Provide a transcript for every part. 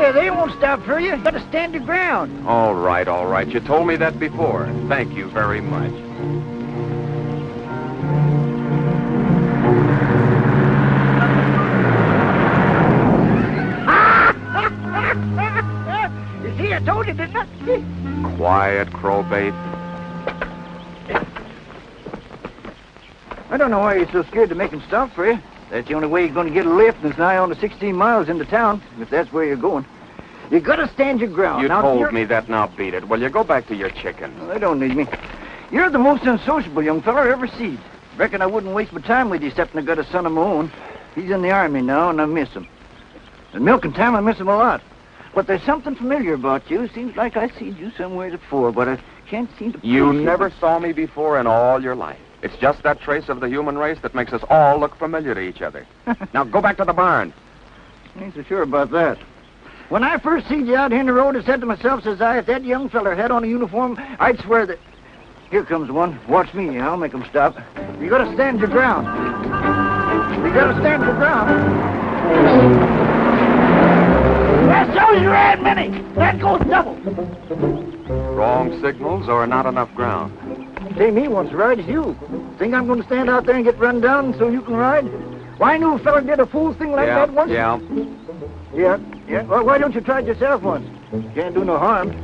Here, they won't stop for you. You gotta stand your ground. All right, all right. You told me that before. Thank you very much. You see, I told you, didn't I? Quiet, crowbait. I don't know why you're so scared to make him stop for you. That's the only way you're going to get a lift, and it's nigh on to 16 miles into town, if that's where you're going. You gotta stand your ground. You now, told me that, now beat it. Well, you go back to your chicken. Well, they don't need me. You're the most unsociable young fella I ever seen. Reckon I wouldn't waste my time with you, except I got a son of my own. He's in the army now, and I miss him. And milking time, I miss him a lot. But there's something familiar about you. Seems like I seen you somewhere before, but I can't seem to... You never saw me before in all your life. It's just that trace of the human race that makes us all look familiar to each other. Now, go back to the barn. Ain't so sure about that. When I first seen you out here in the road, I said to myself, says I, if that young feller had on a uniform, I'd swear that... Here comes one. Watch me. I'll make him stop. You gotta stand your ground. You gotta stand your ground. That shows you ran many. That goes double. Wrong signals or not enough ground? Say, me wants to ride as you. Think I'm going to stand out there and get run down so you can ride? Why, I knew a fella did a fool thing like that once. Yeah. Well, why don't you try it yourself once? Can't do no harm.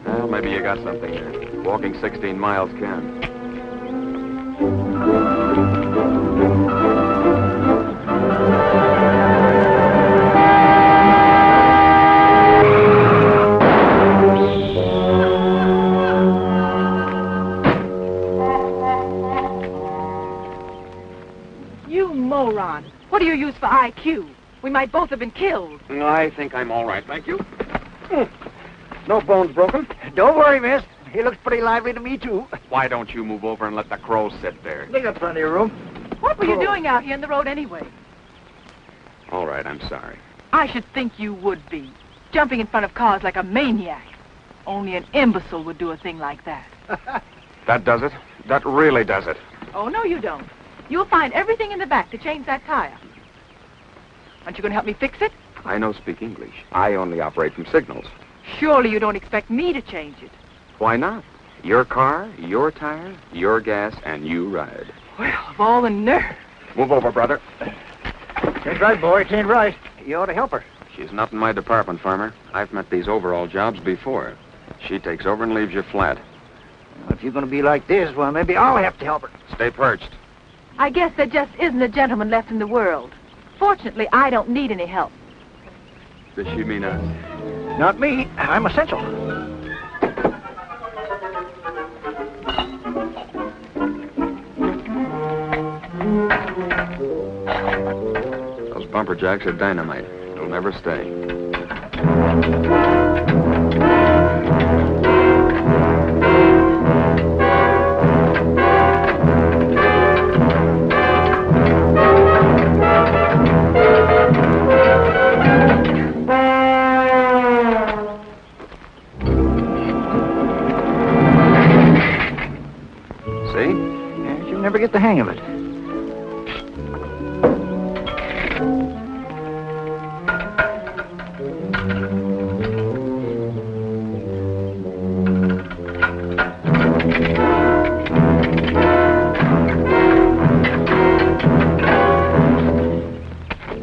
Well, maybe you got something there. Walking 16 miles can. You moron. What do you use for IQ? We might both have been killed. I think I'm all right, thank you. No bones broken? Don't worry, miss. He looks pretty lively to me, too. Why don't you move over and let the crows sit there? They got plenty of room. What were you doing out here in the road anyway? All right, I'm sorry. I should think you would be. Jumping in front of cars like a maniac. Only an imbecile would do a thing like that. That does it. That really does it. Oh, no, you don't. You'll find everything in the back to change that tire. Aren't you going to help me fix it? I don't speak English. I only operate from signals. Surely you don't expect me to change it. Why not? Your car, your tire, your gas, and you ride. Well, of all the nerve. Move over, brother. Ain't right, boy. It ain't right. You ought to help her. She's not in my department, Farmer. I've met these overall jobs before. She takes over and leaves you flat. Well, if you're going to be like this, well, maybe I'll have to help her. Stay perched. I guess there just isn't a gentleman left in the world. Fortunately, I don't need any help. Does she mean us? Not me. I'm essential. Those bumper jacks are dynamite. It'll never stay. Never get the hang of it.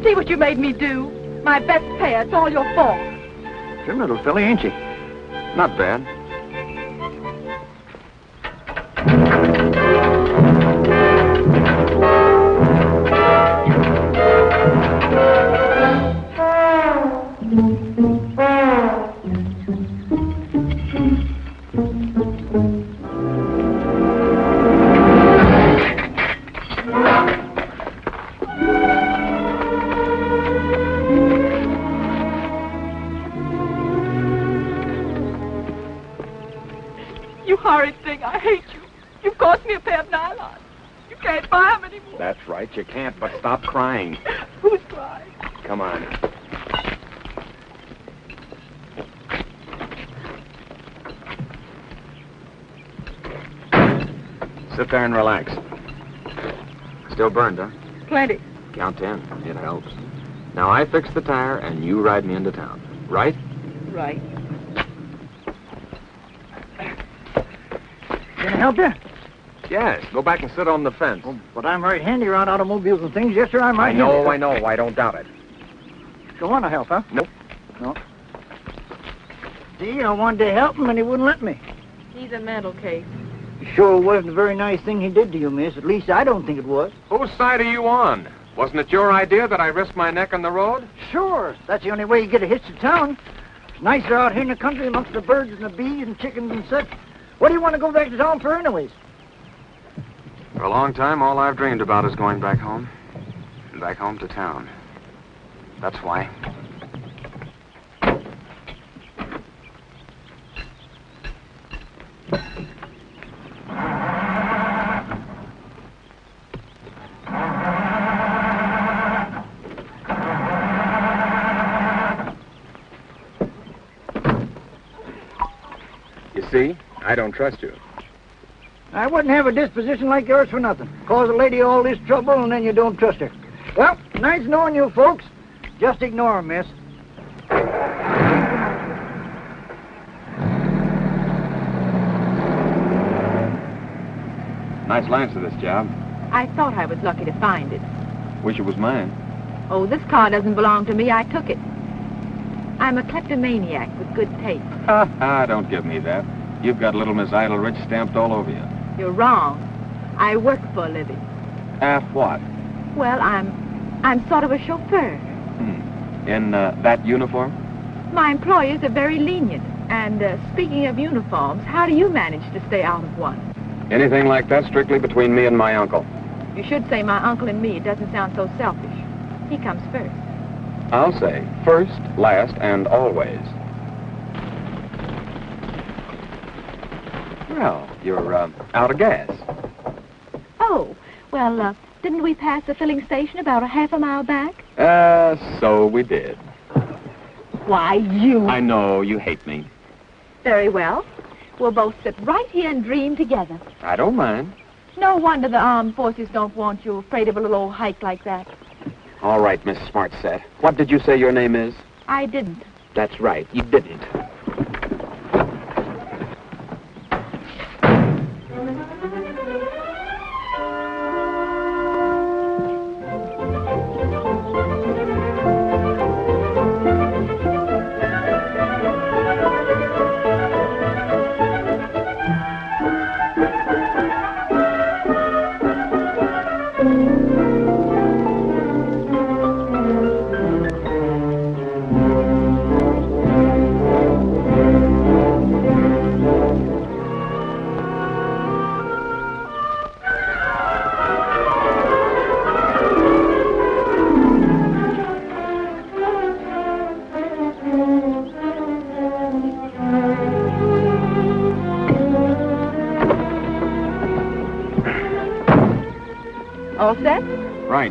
See what you made me do? My best pair. It's all your fault. Trim little filly, ain't she? Not bad. You horrid thing. I hate you. You've cost me a pair of nylons. You can't buy them anymore. That's right, you can't, but stop crying. Who's crying? Come on. Sit there and relax. Still burned, huh? Plenty. Count 10. It helps. Now I fix the tire and you ride me into town. Right? Right. Can I help you? Yes. Go back and sit on the fence. Oh, but I'm right handy around automobiles and things. Yes, sir, I'm right I know, handy. I know. I don't doubt it. You want to help, huh? Nope. No. See, I wanted to help him, and he wouldn't let me. He's a mental case. Sure wasn't a very nice thing he did to you, miss. At least I don't think it was. Whose side are you on? Wasn't it your idea that I risk my neck on the road? Sure. That's the only way you get a hitch to town. It's nicer out here in the country amongst the birds and the bees and chickens and such. What do you want to go back to town for anyways? For a long time, all I've dreamed about is going back home. And back home to town. That's why. You see, I don't trust you. I wouldn't have a disposition like yours for nothing. Cause a lady all this trouble and then you don't trust her. Well, nice knowing you folks. Just ignore 'em, miss. Nice lines to this job. I thought I was lucky to find it. Wish it was mine. Oh, this car doesn't belong to me. I took it. I'm a kleptomaniac with good taste. Don't give me that. You've got Little Miss Idlerich stamped all over you. You're wrong. I work for a living. What? Well, I'm sort of a chauffeur. In that uniform? My employers are very lenient. And speaking of uniforms, how do you manage to stay out of one? Anything like that strictly between me and my uncle. You should say my uncle and me. It doesn't sound so selfish. He comes first. I'll say first, last, and always. Well, you're out of gas. Oh, well, didn't we pass the filling station about a half a mile back? So we did. Why, you... I know, you hate me. Very well. We'll both sit right here and dream together. I don't mind. No wonder the armed forces don't want you, afraid of a little old hike like that. All right, Miss Smartset. What did you say your name is? I didn't. That's right, you didn't. All set? Right.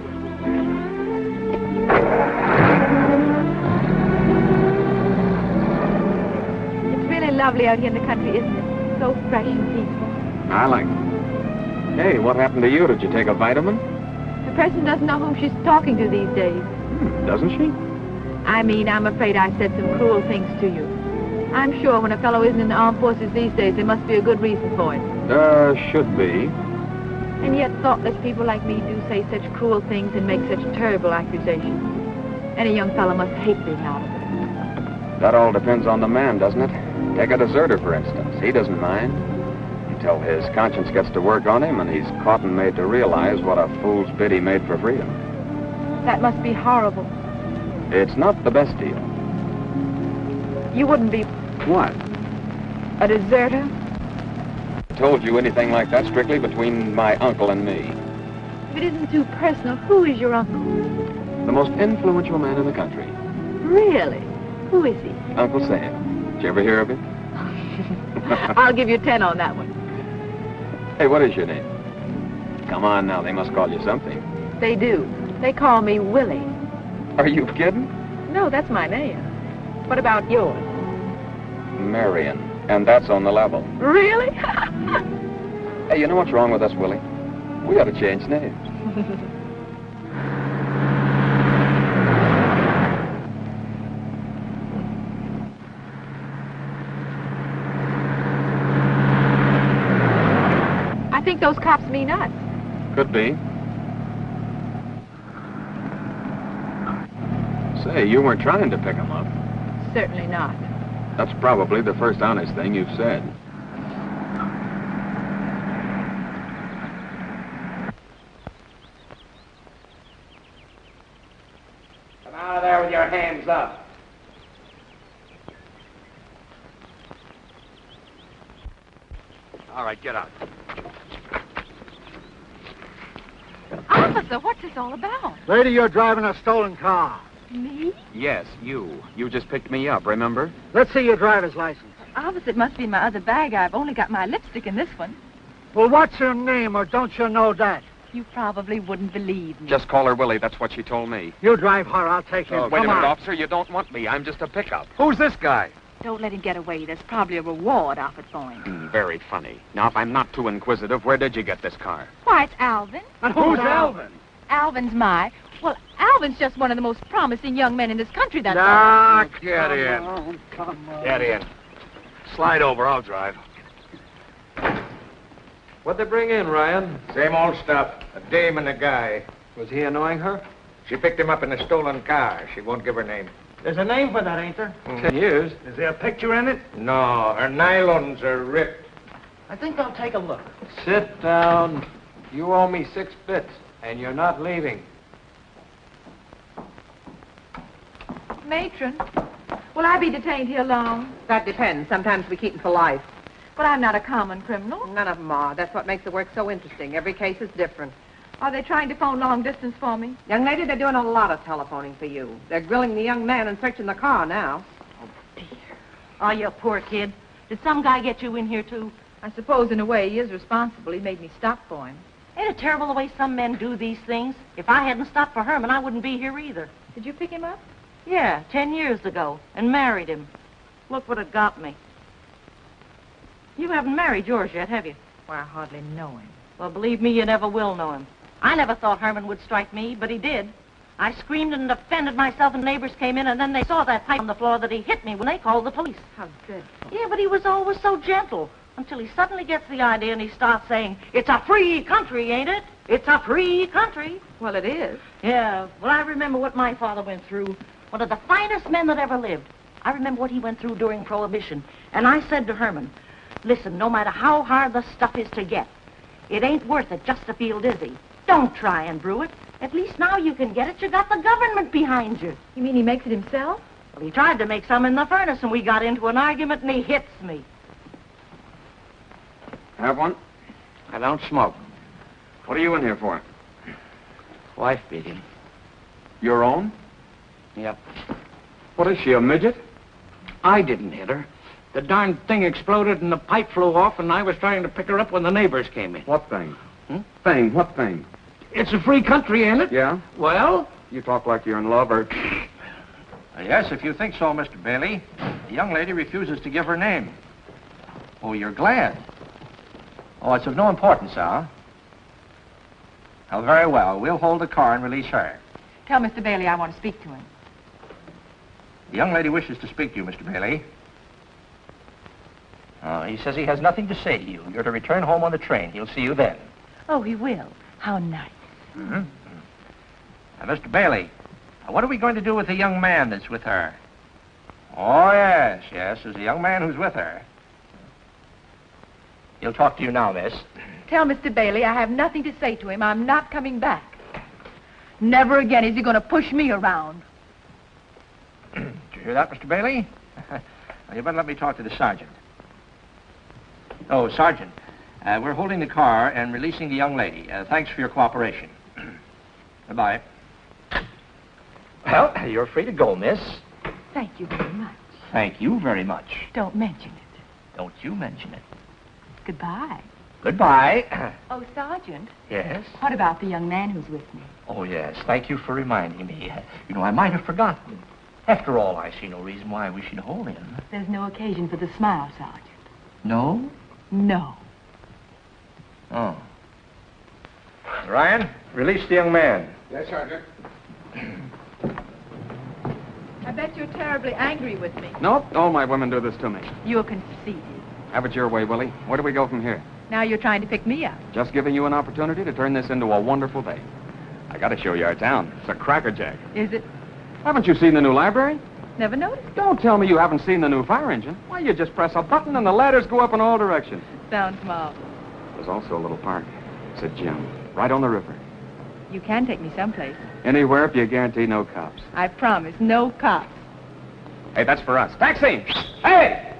It's really lovely out here in the country, isn't it? So fresh and peaceful. I like it. Hey, what happened to you? Did you take a vitamin? The person doesn't know whom she's talking to these days. Doesn't she? I mean, I'm afraid I said some cruel things to you. I'm sure when a fellow isn't in the armed forces these days, there must be a good reason for it. Should be. And yet thoughtless people like me do say such cruel things and make such terrible accusations. Any young fellow must hate being out of it. That all depends on the man, doesn't it? Take a deserter, for instance. He doesn't mind. Until his conscience gets to work on him and he's caught and made to realize what a fool's bid he made for freedom. That must be horrible. It's not the best deal. You wouldn't be What? a deserter? Told you anything like that strictly between my uncle and me. If it isn't too personal, who is your uncle? The most influential man in the country. Really? Who is he? Uncle Sam. Did you ever hear of him? I'll give you 10 on that one. Hey, what is your name? Come on now, they must call you something. They do. They call me Willie. Are you kidding? No, that's my name. What about yours? Marion. And that's on the level. Really? Hey, you know what's wrong with us, Willie? We ought to change names. those cops mean us. Could be. Say, you weren't trying to pick him up. Certainly not. That's probably the first honest thing you've said. Come out of there with your hands up. All right, get out. Officer, what's this all about? Lady, you're driving a stolen car. Me? Yes, you. You just picked me up, remember? Let's see your driver's license. Officer, it must be in my other bag. I've only got my lipstick in this one. Well, what's your name, or don't you know that? You probably wouldn't believe me. Just call her Willie. That's what she told me. You drive her, I'll take him. Wait a Come minute, on. officer. You don't want me. I'm just a pickup. Who's this guy? Don't let him get away. There's probably a reward offered for him. Very funny. Now, if I'm not too inquisitive, where did you get this car? Why, it's Alvin. And who's Alvin? Alvin's Well, Alvin's just one of the most promising young men in this country, that's all. Ah, Get in. Get in. Slide over. I'll drive. What'd they bring in, Ryan? Same old stuff. A dame and a guy. Was he annoying her? She picked him up in a stolen car. She won't give her name. There's a name for that, ain't there? 10 years. Is there a picture in it? No, her nylons are ripped. I think I'll take a look. Sit down. You owe me 6 bits, and you're not leaving. Matron, will I be detained here long? That depends. Sometimes we keep them for life. But I'm not a common criminal. None of them are. That's what makes the work so interesting. Every case is different. Are they trying to phone long distance for me? Young lady, they're doing a lot of telephoning for you. They're grilling the young man and searching the car now. Oh, you poor kid. Did some guy get you in here, too? I suppose in a way he is responsible. He made me stop for him. Ain't it terrible the way some men do these things? If I hadn't stopped for Herman, I wouldn't be here either. Did you pick him up? Yeah, 10 years ago, and married him. Look what it got me. You haven't married yours yet, have you? Well, I hardly know him. Well, believe me, you never will know him. I never thought Herman would strike me, but he did. I screamed and defended myself, and neighbors came in, and then they saw that pipe on the floor that he hit me when they called the police. How good. Yeah, but he was always so gentle, until he suddenly gets the idea and he starts saying, "It's a free country, ain't it? It's a free country." Well, it is. Yeah, well, I remember what my father went through. One of the finest men that ever lived. I remember what he went through during Prohibition. And I said to Herman, "Listen, no matter how hard the stuff is to get, it ain't worth it just to feel dizzy. Don't try and brew it. At least now you can get it. You got the government behind you." You mean he makes it himself? Well, he tried to make some in the furnace, and we got into an argument, and he hits me. Have one? I don't smoke. What are you in here for? Wife beating. Your own? Yep. What is she, a midget? I didn't hit her. The darn thing exploded and the pipe flew off, and I was trying to pick her up when the neighbors came in. What thing? Hmm? Thing? What thing? It's a free country, ain't it? Yeah? Well? You talk like you're in love, or... Yes, if you think so, Mr. Bailey. The young lady refuses to give her name. Oh, you're glad. Oh, it's of no importance, Al. Oh, very well. We'll hold the car and release her. Tell Mr. Bailey I want to speak to him. The young lady wishes to speak to you, Mr. Bailey. He says he has nothing to say to you. You're to return home on the train. He'll see you then. Oh, he will. How nice. Mm-hmm. Mr. Bailey, what are we going to do with the young man that's with her? Oh, yes, there's a young man who's with her. He'll talk to you now, miss. Tell Mr. Bailey I have nothing to say to him. I'm not coming back. Never again is he going to push me around. Did you hear that, Mr. Bailey? Well, you better let me talk to the sergeant. Oh, Sergeant, we're holding the car and releasing the young lady. Thanks for your cooperation. Goodbye. Well, you're free to go, miss. Thank you very much. Thank you very much. Don't mention it. Don't you mention it. Goodbye. Goodbye. Oh, Sergeant, Yes? what about the young man who's with me? Oh, yes. Thank you for reminding me. I might have forgotten. After all, I see no reason why we should hold him. There's no occasion for the smile, Sergeant. No? No. Oh. Ryan, release the young man. Yes, Sergeant. I bet you're terribly angry with me. Nope, all my women do this to me. You're conceited. Have it your way, Willie. Where do we go from here? Now you're trying to pick me up. Just giving you an opportunity to turn this into a wonderful day. I gotta show you our town. It's a crackerjack. Is it? Haven't you seen the new library? Never noticed. Don't tell me you haven't seen the new fire engine. Why, you just press a button and the ladders go up in all directions. Sounds marvelous. There's also a little park. It's a gym, right on the river. You can take me someplace. Anywhere if you guarantee no cops. I promise, no cops. Hey, that's for us. Taxi! Hey!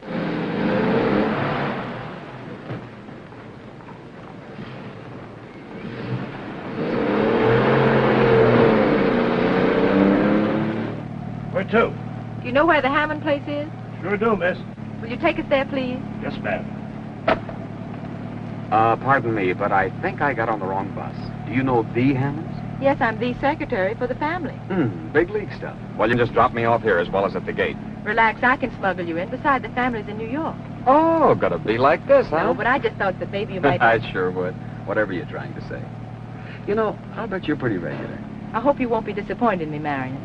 Where to? Do you know where the Hammond place is? Sure do, miss. Will you take us there, please? Yes, ma'am. Pardon me, but I think I got on the wrong bus. Do you know the Hammonds? Yes, I'm the secretary for the family. Big league stuff. Well, you can just drop me off here as well as at the gate. Relax, I can smuggle you in. Beside, the family's in New York. Oh, gotta be like this, huh? No, but I just thought that maybe you might... I sure would. Whatever you're trying to say. You know, I'll bet you're pretty regular. I hope you won't be disappointed in me, Marion.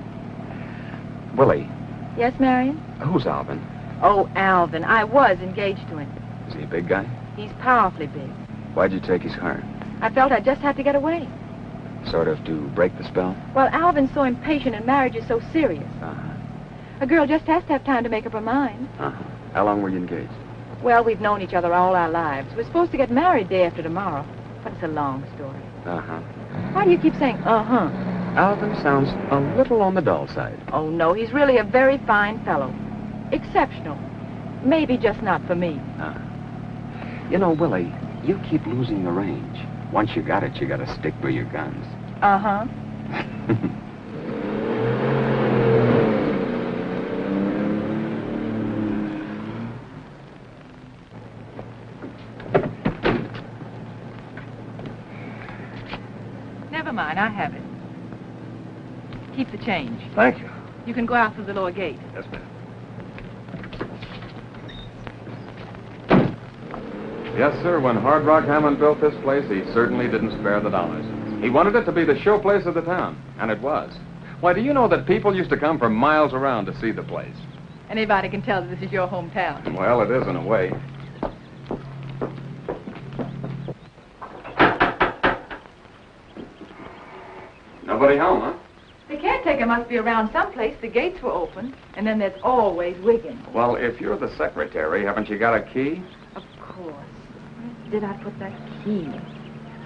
Willie, Yes, Marion? who's Alvin? Oh, Alvin. I was engaged to him. Is he a big guy? He's powerfully big. Why'd you take his heart? I felt I just had to get away. Sort of to break the spell? Well, Alvin's so impatient and marriage is so serious. Uh-huh. A girl just has to have time to make up her mind. Uh-huh. How long were you engaged? Well, we've known each other all our lives. We're supposed to get married day after tomorrow. But it's a long story. Uh-huh. Why do you keep saying, uh-huh? Alvin sounds a little on the dull side. Oh, no, he's really a very fine fellow. Exceptional. Maybe just not for me. You know, Willie, you keep losing the range. Once you got it, you gotta stick by your guns. Uh-huh. Never mind, I have it. Keep the change. Thank you. You can go out through the lower gate. Yes, ma'am. Yes, sir. When Hard Rock Hammond built this place, he certainly didn't spare the dollars. He wanted it to be the showplace of the town, and it was. Why, do you know that people used to come from miles around to see the place? Anybody can tell that this is your hometown. Well, it is in a way. Nobody home, huh? The caretaker must be around someplace. The gates were open, and then there's always Wiggins. Well, if you're the secretary, haven't you got a key? Of course. Where did I put that key?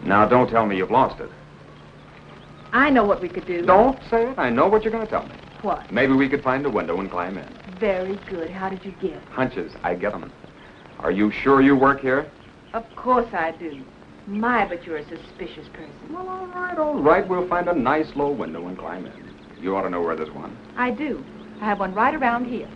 Now, don't tell me you've lost it. I know what we could do. Don't say it. I know what you're going to tell me. What? Maybe we could find a window and climb in. Very good. How did you guess? Hunches. I get them. Are you sure you work here? Of course I do. My, but you're a suspicious person. Well, all right, all right. We'll find a nice low window and climb in. You ought to know where there's one. I do. I have one right around here.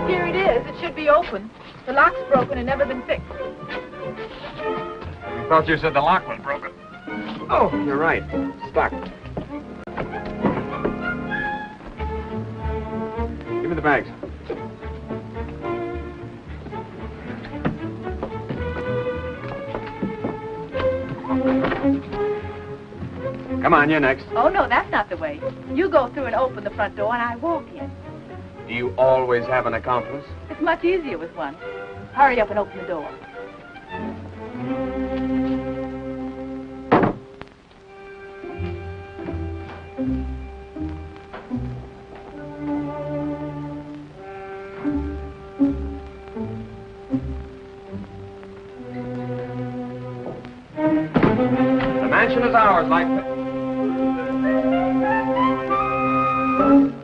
Here it is. It should be open. The lock's broken and never been fixed. I thought you said the lock was broken. Oh, you're right. Stuck. Give me the bags. Come on, you're next. Oh, no, that's not the way. You go through and open the front door, and I walk in. Do you always have an accomplice? It's much easier with one. Hurry up and open the door. The mansion is ours, like...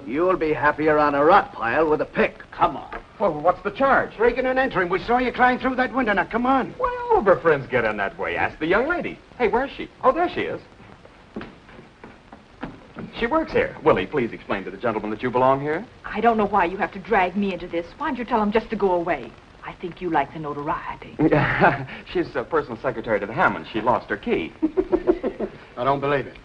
You'll be happier on a rot pile with a pick. Come on. Well, what's the charge? Breaking and entering. We saw you climb through that window. Now, come on. Well, all of her friends get in that way. Ask the young lady. Hey, where's she? Oh, there she is. She works here. Willie, please explain to the gentleman that you belong here. I don't know why you have to drag me into this. Why don't you tell him just to go away? I think you like the notoriety. She's a personal secretary to the Hammonds. She lost her key. I don't believe it.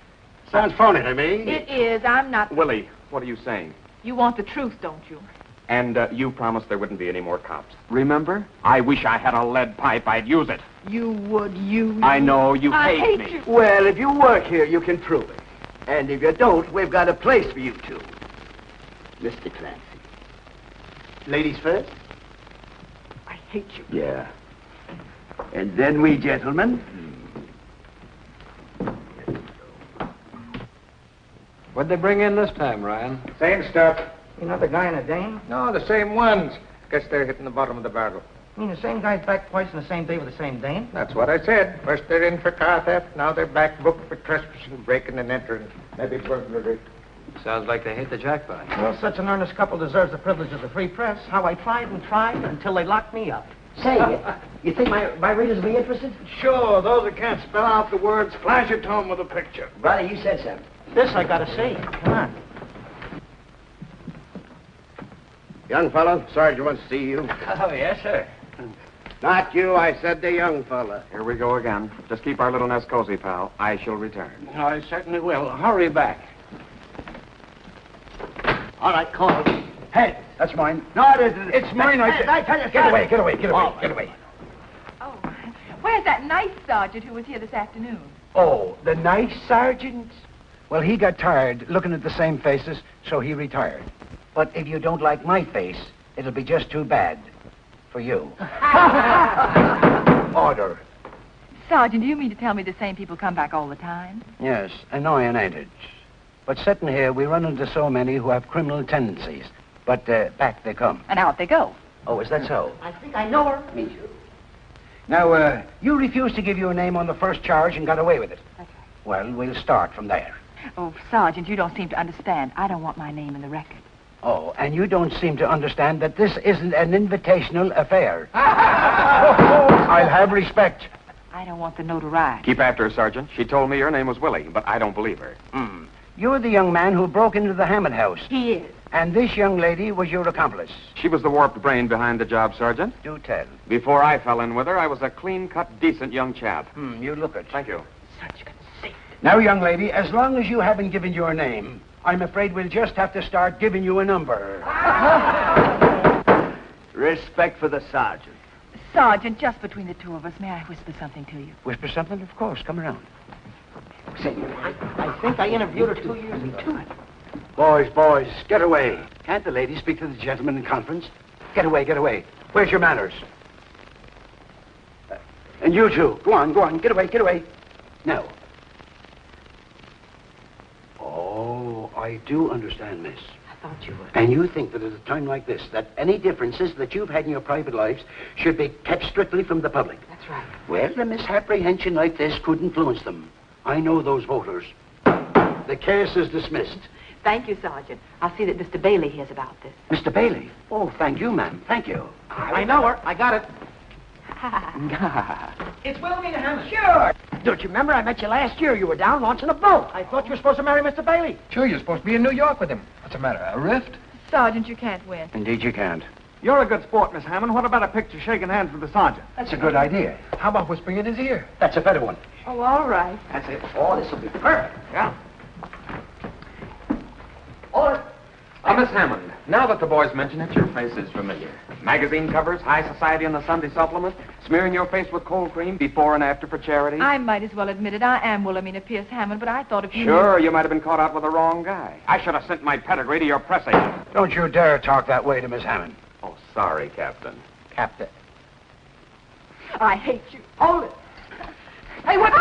Sounds phony to me. It is. I'm not... Willie, what are you saying? You want the truth, don't you? And you promised there wouldn't be any more cops. Remember? I wish I had a lead pipe. I'd use it. You would use... I know. You I hate hate me. you. Well, if you work here, you can prove it. And if you don't, we've got a place for you two. Mr. Clancy. Ladies first. hate you. Yeah. And then we gentlemen. What'd they bring in this time, Ryan? Same stuff. Another guy and a dame? No, the same ones. Guess they're hitting the bottom of the barrel. You mean the same guy's back twice on the same day with the same dame? That's what I said. First they're in for car theft, now they're back booked for trespassing, breaking and entering. Maybe burglary. Sounds like they hit the jackpot. Well, such an earnest couple deserves the privilege of the free press. How I tried and tried until they locked me up. Say, you think my readers will be interested? Sure, those that can't spell out the words, flash it to them with a picture. Brother, you said something. This I gotta see. Come on. Young fellow, Sergeant wants to see you. Oh, yes, sir. Not you, I said the young fella. Here we go again. Just keep our little nest cozy, pal. I shall return. I certainly will. Hurry back. All right, call. Hey, that's mine. No, it isn't. It's mine, I said. I tell you, get away, get away, get away, get away. Oh, where's that nice sergeant who was here this afternoon? Oh, the nice sergeant? Well, he got tired looking at the same faces, so he retired. But if you don't like my face, it'll be just too bad for you. Order. Sergeant, do you mean to tell me the same people come back all the time? Yes, annoying, ain't it? But sitting here, we run into so many who have criminal tendencies. But back they come. And out they go. Oh, is that so? I think I know her. Me too. Now, you refused to give your name on the first charge and got away with it. That's right. Well, we'll start from there. Oh, Sergeant, you don't seem to understand. I don't want my name in the record. Oh, and you don't seem to understand that this isn't an invitational affair. I'll have respect. I don't want the notoriety. Keep after her, Sergeant. She told me your name was Willie, but I don't believe her. You're the young man who broke into the Hammond house. He is. And this young lady was your accomplice. She was the warped brain behind the job, Sergeant. Do tell. Before I fell in with her, I was a clean-cut, decent young chap. You look it. Thank you. Such conceit. Now, young lady, as long as you haven't given your name, I'm afraid we'll just have to start giving you a number. Respect for the sergeant. Sergeant, just between the two of us, may I whisper something to you? Whisper something? Of course. Come around. Say, I think I interviewed her 2 years ago. Boys, get away. Can't the lady speak to the gentleman in conference? Get away, get away. Where's your manners? And you two, go on, get away. Now. Oh, I do understand, miss. I thought you would. And you think that at a time like this, that any differences that you've had in your private lives should be kept strictly from the public? That's right. Well, a misapprehension like this could influence them. I know those voters. The case is dismissed. Thank you, Sergeant. I'll see that Mr. Bailey hears about this. Mr. Bailey? Oh, thank you, ma'am. Thank you. I know her. I got it. It's Wilhelmina Hammond. Sure. Don't you remember I met you last year? You were down launching a boat. I thought you were supposed to marry Mr. Bailey. Sure, you're supposed to be in New York with him. What's the matter, a rift? Sergeant, you can't win. Indeed you can't. You're a good sport, Miss Hammond. What about a picture shaking hands with the sergeant? That's a good idea. How about whispering in his ear? That's a better one. Oh, all right. That's it. Oh, this will be perfect. Yeah. Miss Hammond, now that the boys mention it, your face is familiar. Magazine covers, high society in the Sunday supplement, smearing your face with cold cream before and after for charity. I might as well admit it. I am Wilhelmina Pierce Hammond, but I thought if you Sure, you might have been caught out with the wrong guy. I should have sent my pedigree to your press agent. Don't you dare talk that way to Miss Hammond. Oh, sorry, Captain. Captain. I hate you. Hold it. Hey, what's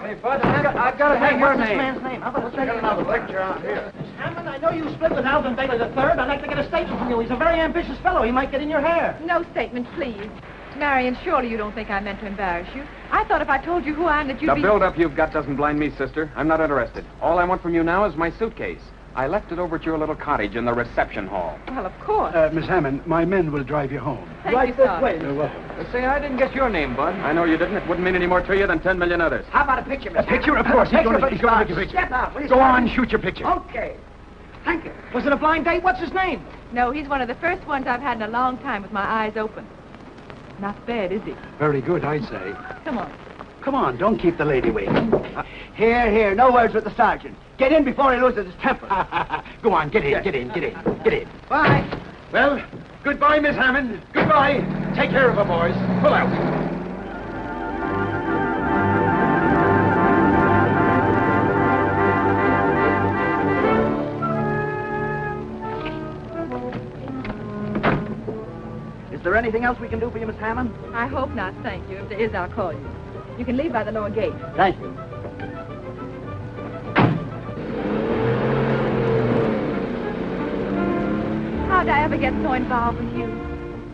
Hey, Bud, I've got to have your this name. man's name? How about let's Got another lecture out here. Miss Hammond, I know you split with Alvin Bailey III. I'd like to get a statement from you. He's a very ambitious fellow. He might get in your hair. No statement, please. Marion, surely you don't think I meant to embarrass you. I thought if I told you who I am that you'd The be... build-up you've got doesn't blind me, sister. I'm not interested. All I want from you now is my suitcase. I left it over at your little cottage in the reception hall. Well, of course. Miss Hammond, my men will drive you home. Thank you, Sergeant. You're welcome. Say, I didn't get your name, Bud. I know you didn't. It wouldn't mean any more to you than 10 million others. How about a picture, Miss A picture, of course. He's going to make a picture. Step out, please. Go on, shoot your picture. Okay. Thank you. Was it a blind date? What's his name? No, he's one of the first ones I've had in a long time with my eyes open. Not bad, is he? Very good, I'd say. Come on. Come on, don't keep the lady waiting. Here, no words with the sergeant. Get in before he loses his temper. Go on, get in. Bye. Well, goodbye, Miss Hammond. Goodbye. Take care of her, boys. Pull out. anything else we can do for you, Miss Hammond? I hope not, thank you. If there is, I'll call you. You can leave by the lower gate. Thank you. How'd I ever get so involved with you?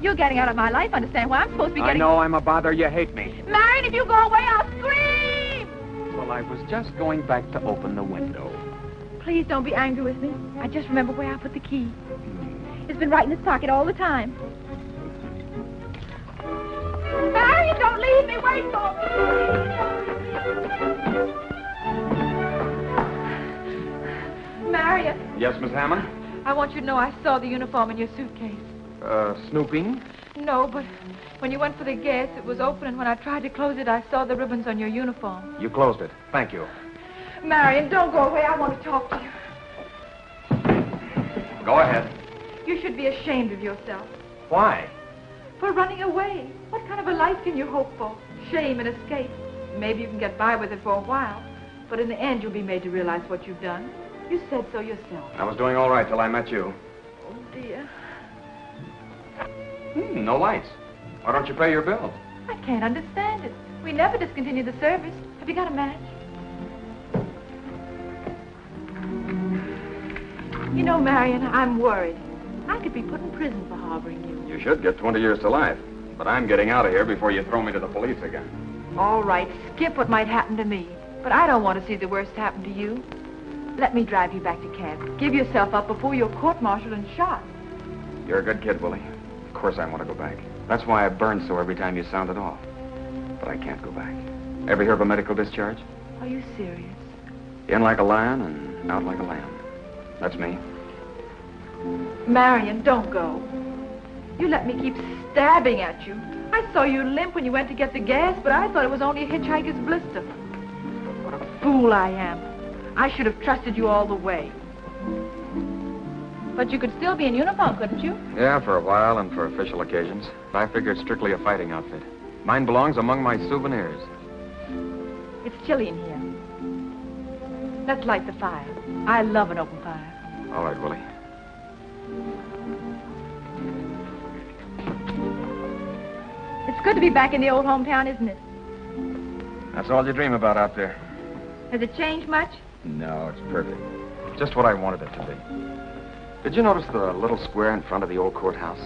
You're getting out of my life, understand why I'm supposed to be getting... I know I'm a bother. You hate me. Marion, if you go away, I'll scream! Well, I was just going back to open the window. Please don't be angry with me. I just remember where I put the key. It's been right in his pocket all the time. Marion, don't leave me. Wait for me. Marion. Yes, Miss Hammond? I want you to know I saw the uniform in your suitcase. Snooping? No, but when you went for the gas, it was open, and when I tried to close it, I saw the ribbons on your uniform. You closed it. Thank you. Marion, don't go away. I want to talk to you. Go ahead. You should be ashamed of yourself. Why? For running away. What kind of a life can you hope for? Shame and escape. Maybe you can get by with it for a while, but in the end you'll be made to realize what you've done. You said so yourself. I was doing all right till I met you. Oh, dear. No lights. Why don't you pay your bill? I can't understand it. We never discontinued the service. Have you got a match? You know, Marion, I'm worried. I could be put in prison for harboring you. You should get 20 years to life. But I'm getting out of here before you throw me to the police again. All right, skip what might happen to me. But I don't want to see the worst happen to you. Let me drive you back to camp. Give yourself up before you're court-martialed and shot. You're a good kid, Willie. Of course I want to go back. That's why I burn so every time you sound it off. But I can't go back. Ever hear of a medical discharge? Are you serious? In like a lion and out like a lamb. That's me. Marion, don't go. You let me keep stabbing at you. I saw you limp when you went to get the gas, but I thought it was only a hitchhiker's blister. What a fool I am. I should have trusted you all the way. But you could still be in uniform, couldn't you? Yeah, for a while and for official occasions. I figured strictly a fighting outfit. Mine belongs among my souvenirs. It's chilly in here. Let's light the fire. I love an open fire. All right, Willie. It's good to be back in the old hometown, isn't it? That's all you dream about out there. Has it changed much? No, it's perfect. Just what I wanted it to be. Did you notice the little square in front of the old courthouse?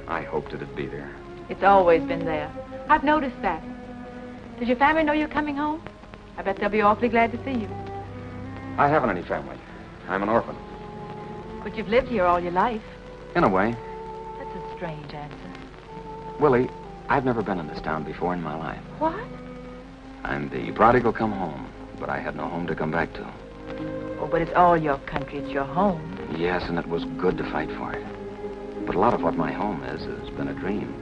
I hoped it'd be there. It's always been there. I've noticed that. Does your family know you're coming home? I bet they'll be awfully glad to see you. I haven't any family. I'm an orphan. But you've lived here all your life. In a way. That's a strange answer. Willie, I've never been in this town before in my life. What? I'm the prodigal come home, but I had no home to come back to. Oh, but it's all your country. It's your home. Yes, and it was good to fight for it. But a lot of what my home is has been a dream.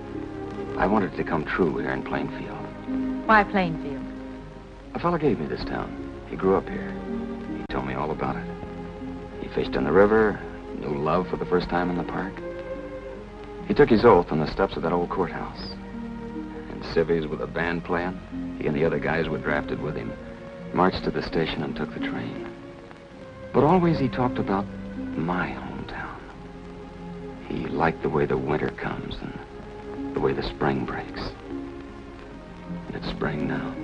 I wanted it to come true here in Plainfield. Why Plainfield? A fella gave me this town. He grew up here. He told me all about it. He fished in the river, knew love for the first time in the park. He took his oath on the steps of that old courthouse. In civvies with a band playing, he and the other guys were drafted with him, marched to the station and took the train. But always he talked about my hometown. He liked the way the winter comes and the way the spring breaks. And it's spring now.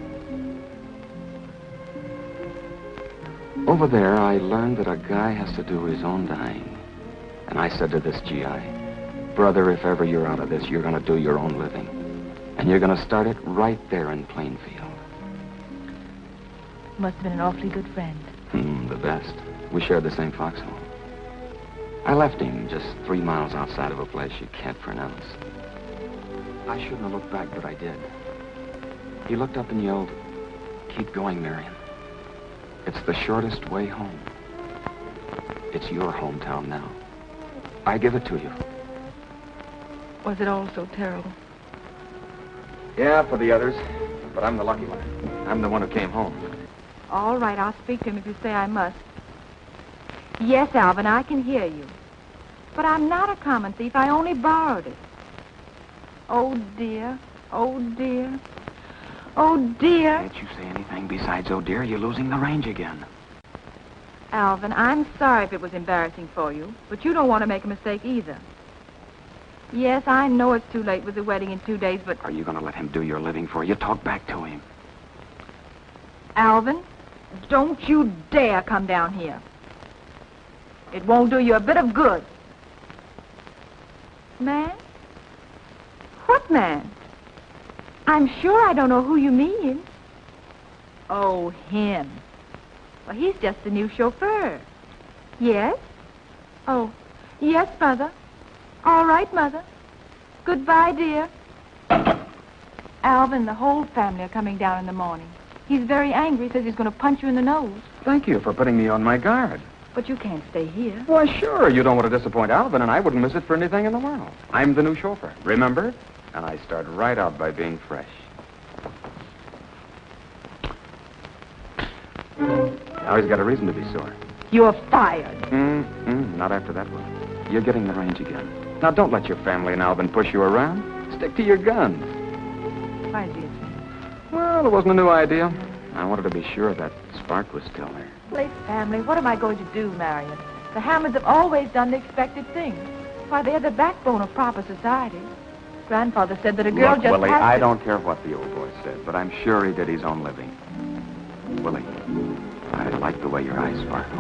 Over there, I learned that a guy has to do his own dying. And I said to this GI, brother, if ever you're out of this, you're going to do your own living. And you're going to start it right there in Plainfield. Must have been an awfully good friend. The best. We shared the same foxhole. I left him just 3 miles outside of a place you can't pronounce. I shouldn't have looked back, but I did. He looked up and yelled, "Keep going, Marion. It's the shortest way home. It's your hometown now. I give it to you." Was it all so terrible? Yeah, for the others. But I'm the lucky one. I'm the one who came home. All right, I'll speak to him if you say I must. Yes, Alvin, I can hear you. But I'm not a common thief. I only borrowed it. Oh, dear. Oh, dear. Oh, dear. Can't you say anything besides, oh, dear? You're losing the range again. Alvin, I'm sorry if it was embarrassing for you, but you don't want to make a mistake either. Yes, I know it's too late with the wedding in 2 days, but... Are you going to let him do your living for you? Talk back to him. Alvin, don't you dare come down here. It won't do you a bit of good. Man? What man? I'm sure I don't know who you mean. Oh, him. Well, he's just the new chauffeur. Yes? Oh, yes, Mother. All right, Mother. Goodbye, dear. Alvin, the whole family are coming down in the morning. He's very angry, says he's going to punch you in the nose. Thank you for putting me on my guard. But you can't stay here. Why, sure. You don't want to disappoint Alvin, and I wouldn't miss it for anything in the world. I'm the new chauffeur, remember? And I start right out by being fresh. Now he's got a reason to be sore. You're fired. Not after that one. You're getting the range again. Now, don't let your family and Alvin push you around. Stick to your guns. Why do you think? Well, it wasn't a new idea. I wanted to be sure that spark was still there. Late family, what am I going to do, Marion? The Hammonds have always done the expected thing. Why, they're the backbone of proper society. Grandfather said that a girl Look, just Willie, has to... I don't care what the old boy said, but I'm sure he did his own living. Willie, I like the way your eyes sparkle.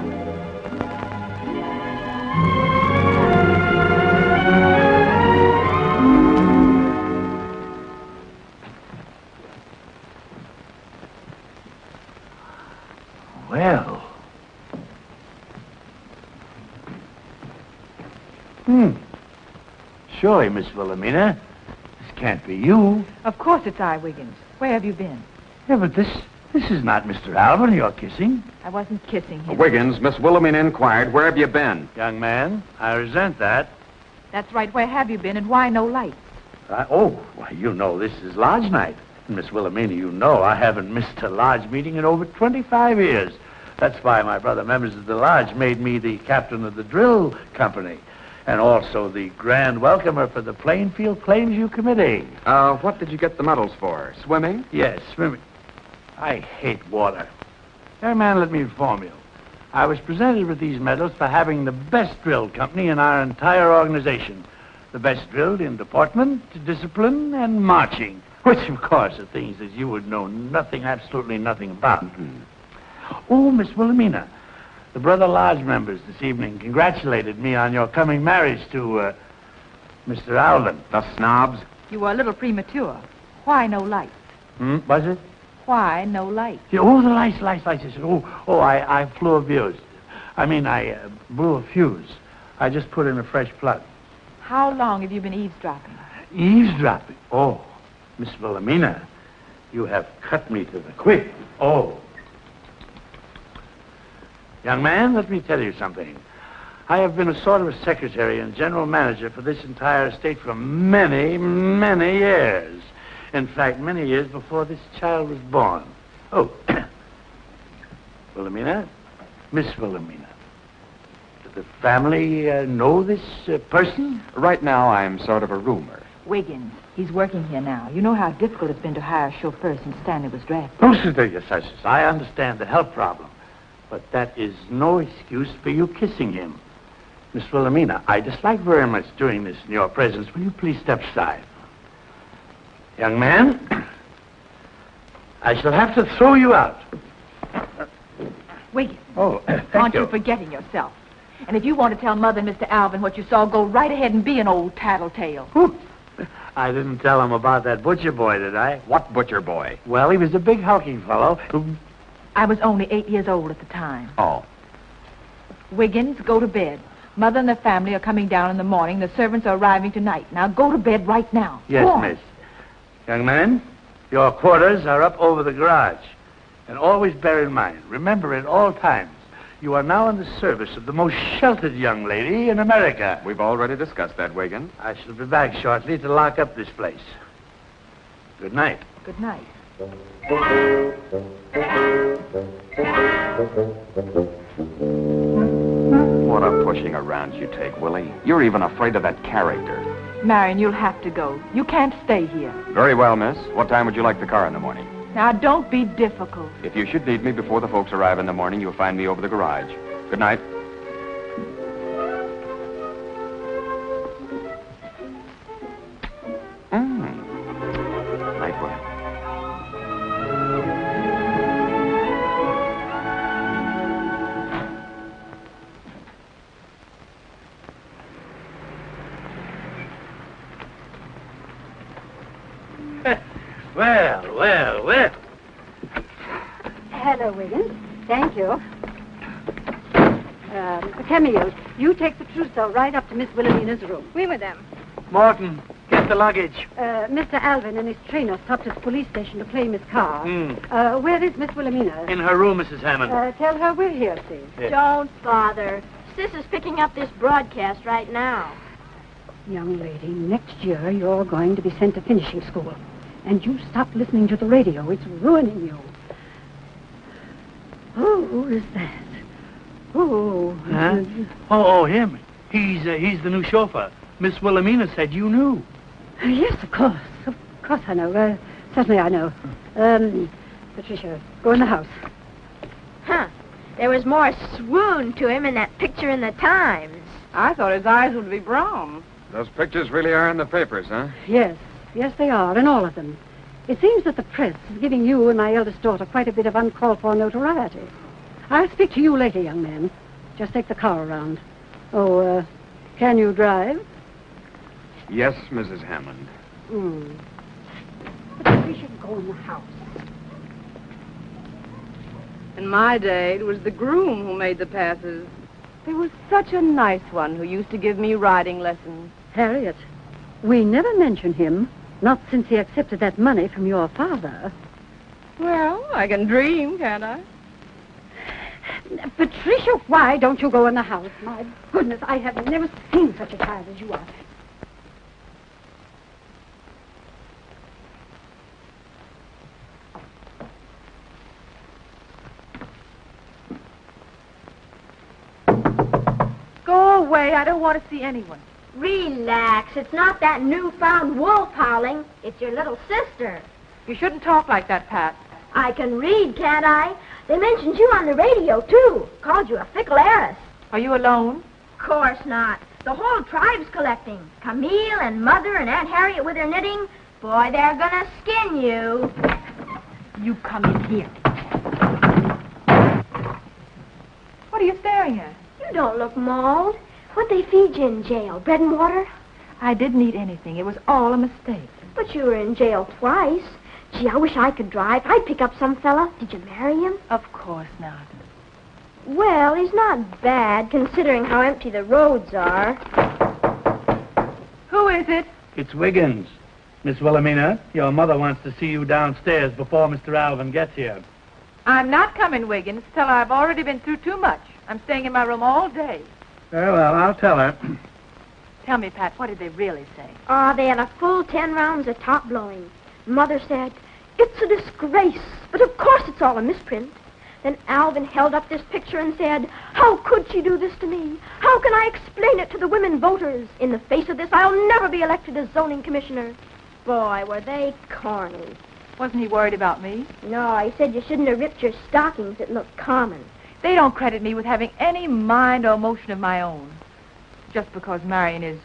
Well. Surely, Miss Wilhelmina, this can't be you. Of course it's I, Wiggins. Where have you been? Yeah, but this is not Mr. Alvin you're kissing. I wasn't kissing him. Wiggins, Miss Wilhelmina inquired, where have you been? Young man, I resent that. That's right. Where have you been, and why no light? Why, you know this is lodge night. Miss Wilhelmina, you know I haven't missed a lodge meeting in over 25 years. That's why my brother members of the lodge made me the captain of the drill company and also the grand welcomer for the Plainfield Plainview Committee. What did you get the medals for? Swimming? Yes, swimming. I hate water. Young man, let me inform you. I was presented with these medals for having the best drill company in our entire organization. The best drilled in deportment, discipline, and marching. Which, of course, are things that you would know nothing, absolutely nothing about. Oh, Miss Wilhelmina, the Brother Lodge members this evening congratulated me on your coming marriage to, Mr. Alvin. The snobs? You were a little premature. Why no light? Was it? Why no light? Yeah, the lights. I said, I blew a fuse. I blew a fuse. I just put in a fresh plug. How long have you been eavesdropping? Eavesdropping? Oh, Miss Wilhelmina, you have cut me to the quick. Oh. Young man, let me tell you something. I have been a sort of a secretary and general manager for this entire estate for many, many years. In fact, many years before this child was born. Oh, Wilhelmina, Miss Wilhelmina, does the family know this person? Right now, I'm sort of a rumor. Wiggins. He's working here now. You know how difficult it's been to hire a chauffeur since Stanley was drafted. Oh, yes, I understand the health problem. But that is no excuse for you kissing him. Miss Wilhelmina, I dislike very much doing this in your presence. Will you please step aside? Young man, I shall have to throw you out. Wiggins. Oh, Aren't you forgetting yourself? And if you want to tell Mother and Mr. Alvin what you saw, go right ahead and be an old tattletale. I didn't tell him about that butcher boy, did I? What butcher boy? Well, he was a big hulking fellow. I was only 8 years old at the time. Oh. Wiggins, go to bed. Mother and the family are coming down in the morning. The servants are arriving tonight. Now go to bed right now. Yes, Go on. miss. Young man, your quarters are up over the garage. And always bear in mind, remember at all times, you are now in the service of the most sheltered young lady in America. We've already discussed that, Wiggins. I shall be back shortly to lock up this place. Good night. Good night. What a pushing around you take, Willie. You're even afraid of that character. Marion, you'll have to go. You can't stay here. Very well, miss. What time would you like the car in the morning? Now, don't be difficult. If you should need me before the folks arrive in the morning, you'll find me over the garage. Good night. Well, well, well. Hello, Wiggins. Thank you. Camille, you take the trousseau right up to Miss Wilhelmina's room. Oui, madame. Morton, get the luggage. Mr. Alvin and his trainer stopped at the police station to claim his car. Where is Miss Wilhelmina? In her room, Mrs. Hammond. Tell her we're here, please. Yes. Don't bother. Sis is picking up this broadcast right now. Young lady, next year you're going to be sent to finishing school. And you stop listening to the radio. It's ruining you. Who is that? Oh. Huh? Oh, him. He's the new chauffeur. Miss Wilhelmina said you knew. Yes, of course. Of course I know. Certainly I know. Patricia, go in the house. Huh. There was more swoon to him in that picture in the Times. I thought his eyes would be brown. Those pictures really are in the papers, huh? Yes, they are, and all of them. It seems that the press is giving you and my eldest daughter quite a bit of uncalled-for notoriety. I'll speak to you later, young man. Just take the car around. Oh, can you drive? Yes, Mrs. Hammond. But we should go in the house. In my day, it was the groom who made the passes. There was such a nice one who used to give me riding lessons. Harriet, we never mention him, not since he accepted that money from your father. Well, I can dream, can't I? Patricia, why don't you go in the house? My goodness, I have never seen such a child as you are. Go away. I don't want to see anyone. Relax. It's not that newfound wolf howling. It's your little sister. You shouldn't talk like that, Pat. I can read, can't I? They mentioned you on the radio, too. Called you a fickle heiress. Are you alone? Course not. The whole tribe's collecting. Camille and Mother and Aunt Harriet with her knitting. Boy, they're gonna skin you. You come in here. What are you staring at? You don't look mauled. What'd they feed you in jail? Bread and water? I didn't eat anything. It was all a mistake. But you were in jail twice. Gee, I wish I could drive. I'd pick up some fella. Did you marry him? Of course not. Well, he's not bad, considering how empty the roads are. Who is it? It's Wiggins. Miss Wilhelmina, your mother wants to see you downstairs before Mr. Alvin gets here. I'm not coming, Wiggins, till I've already been through too much. I'm staying in my room all day. Very well, I'll tell her. Tell me, Pat, what did they really say? They had a full 10 rounds of top blowing. Mother said, "It's a disgrace, but of course it's all a misprint." Then Alvin held up this picture and said, "How could she do this to me? How can I explain it to the women voters? In the face of this, I'll never be elected as zoning commissioner." Boy, were they corny. Wasn't he worried about me? No, he said you shouldn't have ripped your stockings. It looked common. They don't credit me with having any mind or emotion of my own. Just because Marion is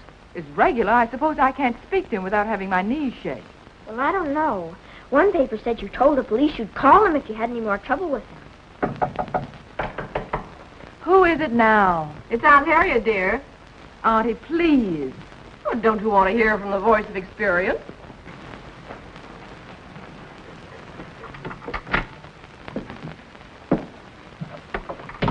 regular, I suppose I can't speak to him without having my knees shake. Well, I don't know. One paper said you told the police you'd call him if you had any more trouble with him. Who is it now? It's Aunt Harriet, dear. Auntie, please. Oh, don't you want to hear from the voice of experience?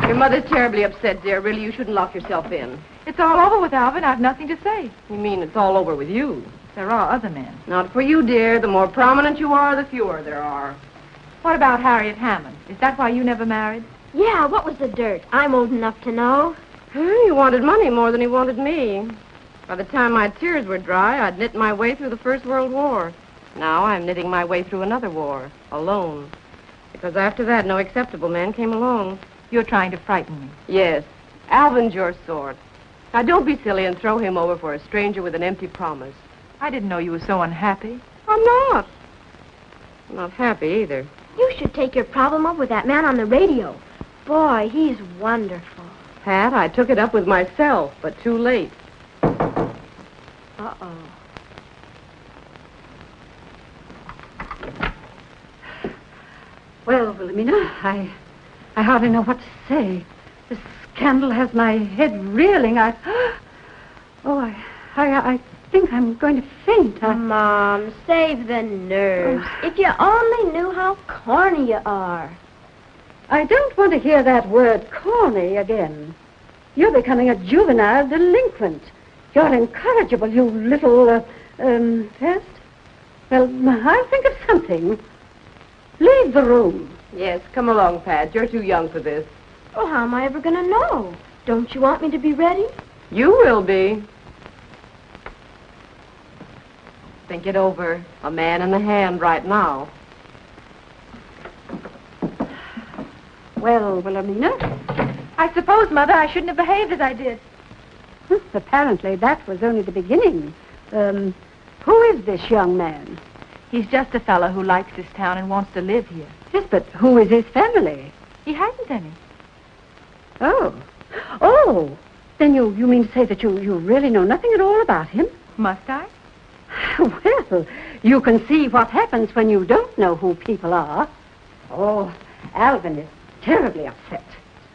Your mother's terribly upset, dear. Really, you shouldn't lock yourself in. It's all over with Alvin. I've nothing to say. You mean it's all over with you? There are other men. Not for you, dear. The more prominent you are, the fewer there are. What about Harriet Hammond? Is that why you never married? Yeah, what was the dirt? I'm old enough to know. He wanted money more than he wanted me. By the time my tears were dry, I'd knit my way through the First World War. Now I'm knitting my way through another war, alone. Because after that, no acceptable man came along. You're trying to frighten me. Yes. Alvin's your sort. Now, don't be silly and throw him over for a stranger with an empty promise. I didn't know you were so unhappy. I'm not. I'm not happy either. You should take your problem up with that man on the radio. Boy, he's wonderful. Pat, I took it up with myself, but too late. Uh-oh. Well, Wilhelmina, I hardly know what to say. This scandal has my head reeling. I think think I'm going to faint. Mom, save the nerves. If you only knew how corny you are. I don't want to hear that word corny again. You're becoming a juvenile delinquent. You're incorrigible, you little, pest. Well, I'll think of something. Leave the room. Yes, come along, Pat. You're too young for this. Well, how am I ever going to know? Don't you want me to be ready? You will be. Think it over. A man in the hand right now. Well, Wilhelmina? I suppose, Mother, I shouldn't have behaved as I did. Apparently, that was only the beginning. Who is this young man? He's just a fellow who likes this town and wants to live here. Yes, but who is his family? He hasn't any. Oh, then you mean to say that you really know nothing at all about him? Must I? Well, you can see what happens when you don't know who people are. Oh, Alvin is terribly upset.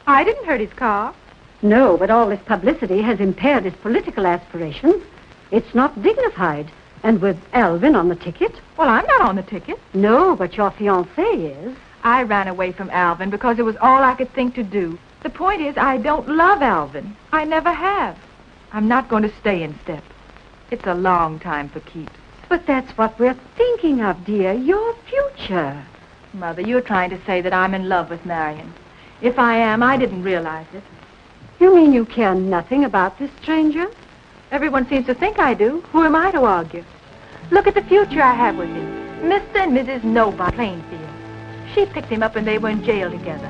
I didn't hurt his car. No, but all this publicity has impaired his political aspirations. It's not dignified. And with Alvin on the ticket? Well, I'm not on the ticket. No, but your fiancé is. I ran away from Alvin because it was all I could think to do. The point is, I don't love Alvin. I never have. I'm not going to stay in step. It's a long time for keeps. But that's what we're thinking of, dear. Your future. Mother, you're trying to say that I'm in love with Marion. If I am, I didn't realize it. You mean you care nothing about this stranger? Everyone seems to think I do. Who am I to argue? Look at the future I have with him. Mr. and Mrs. Nobody, Plainfield. She picked him up when they were in jail together.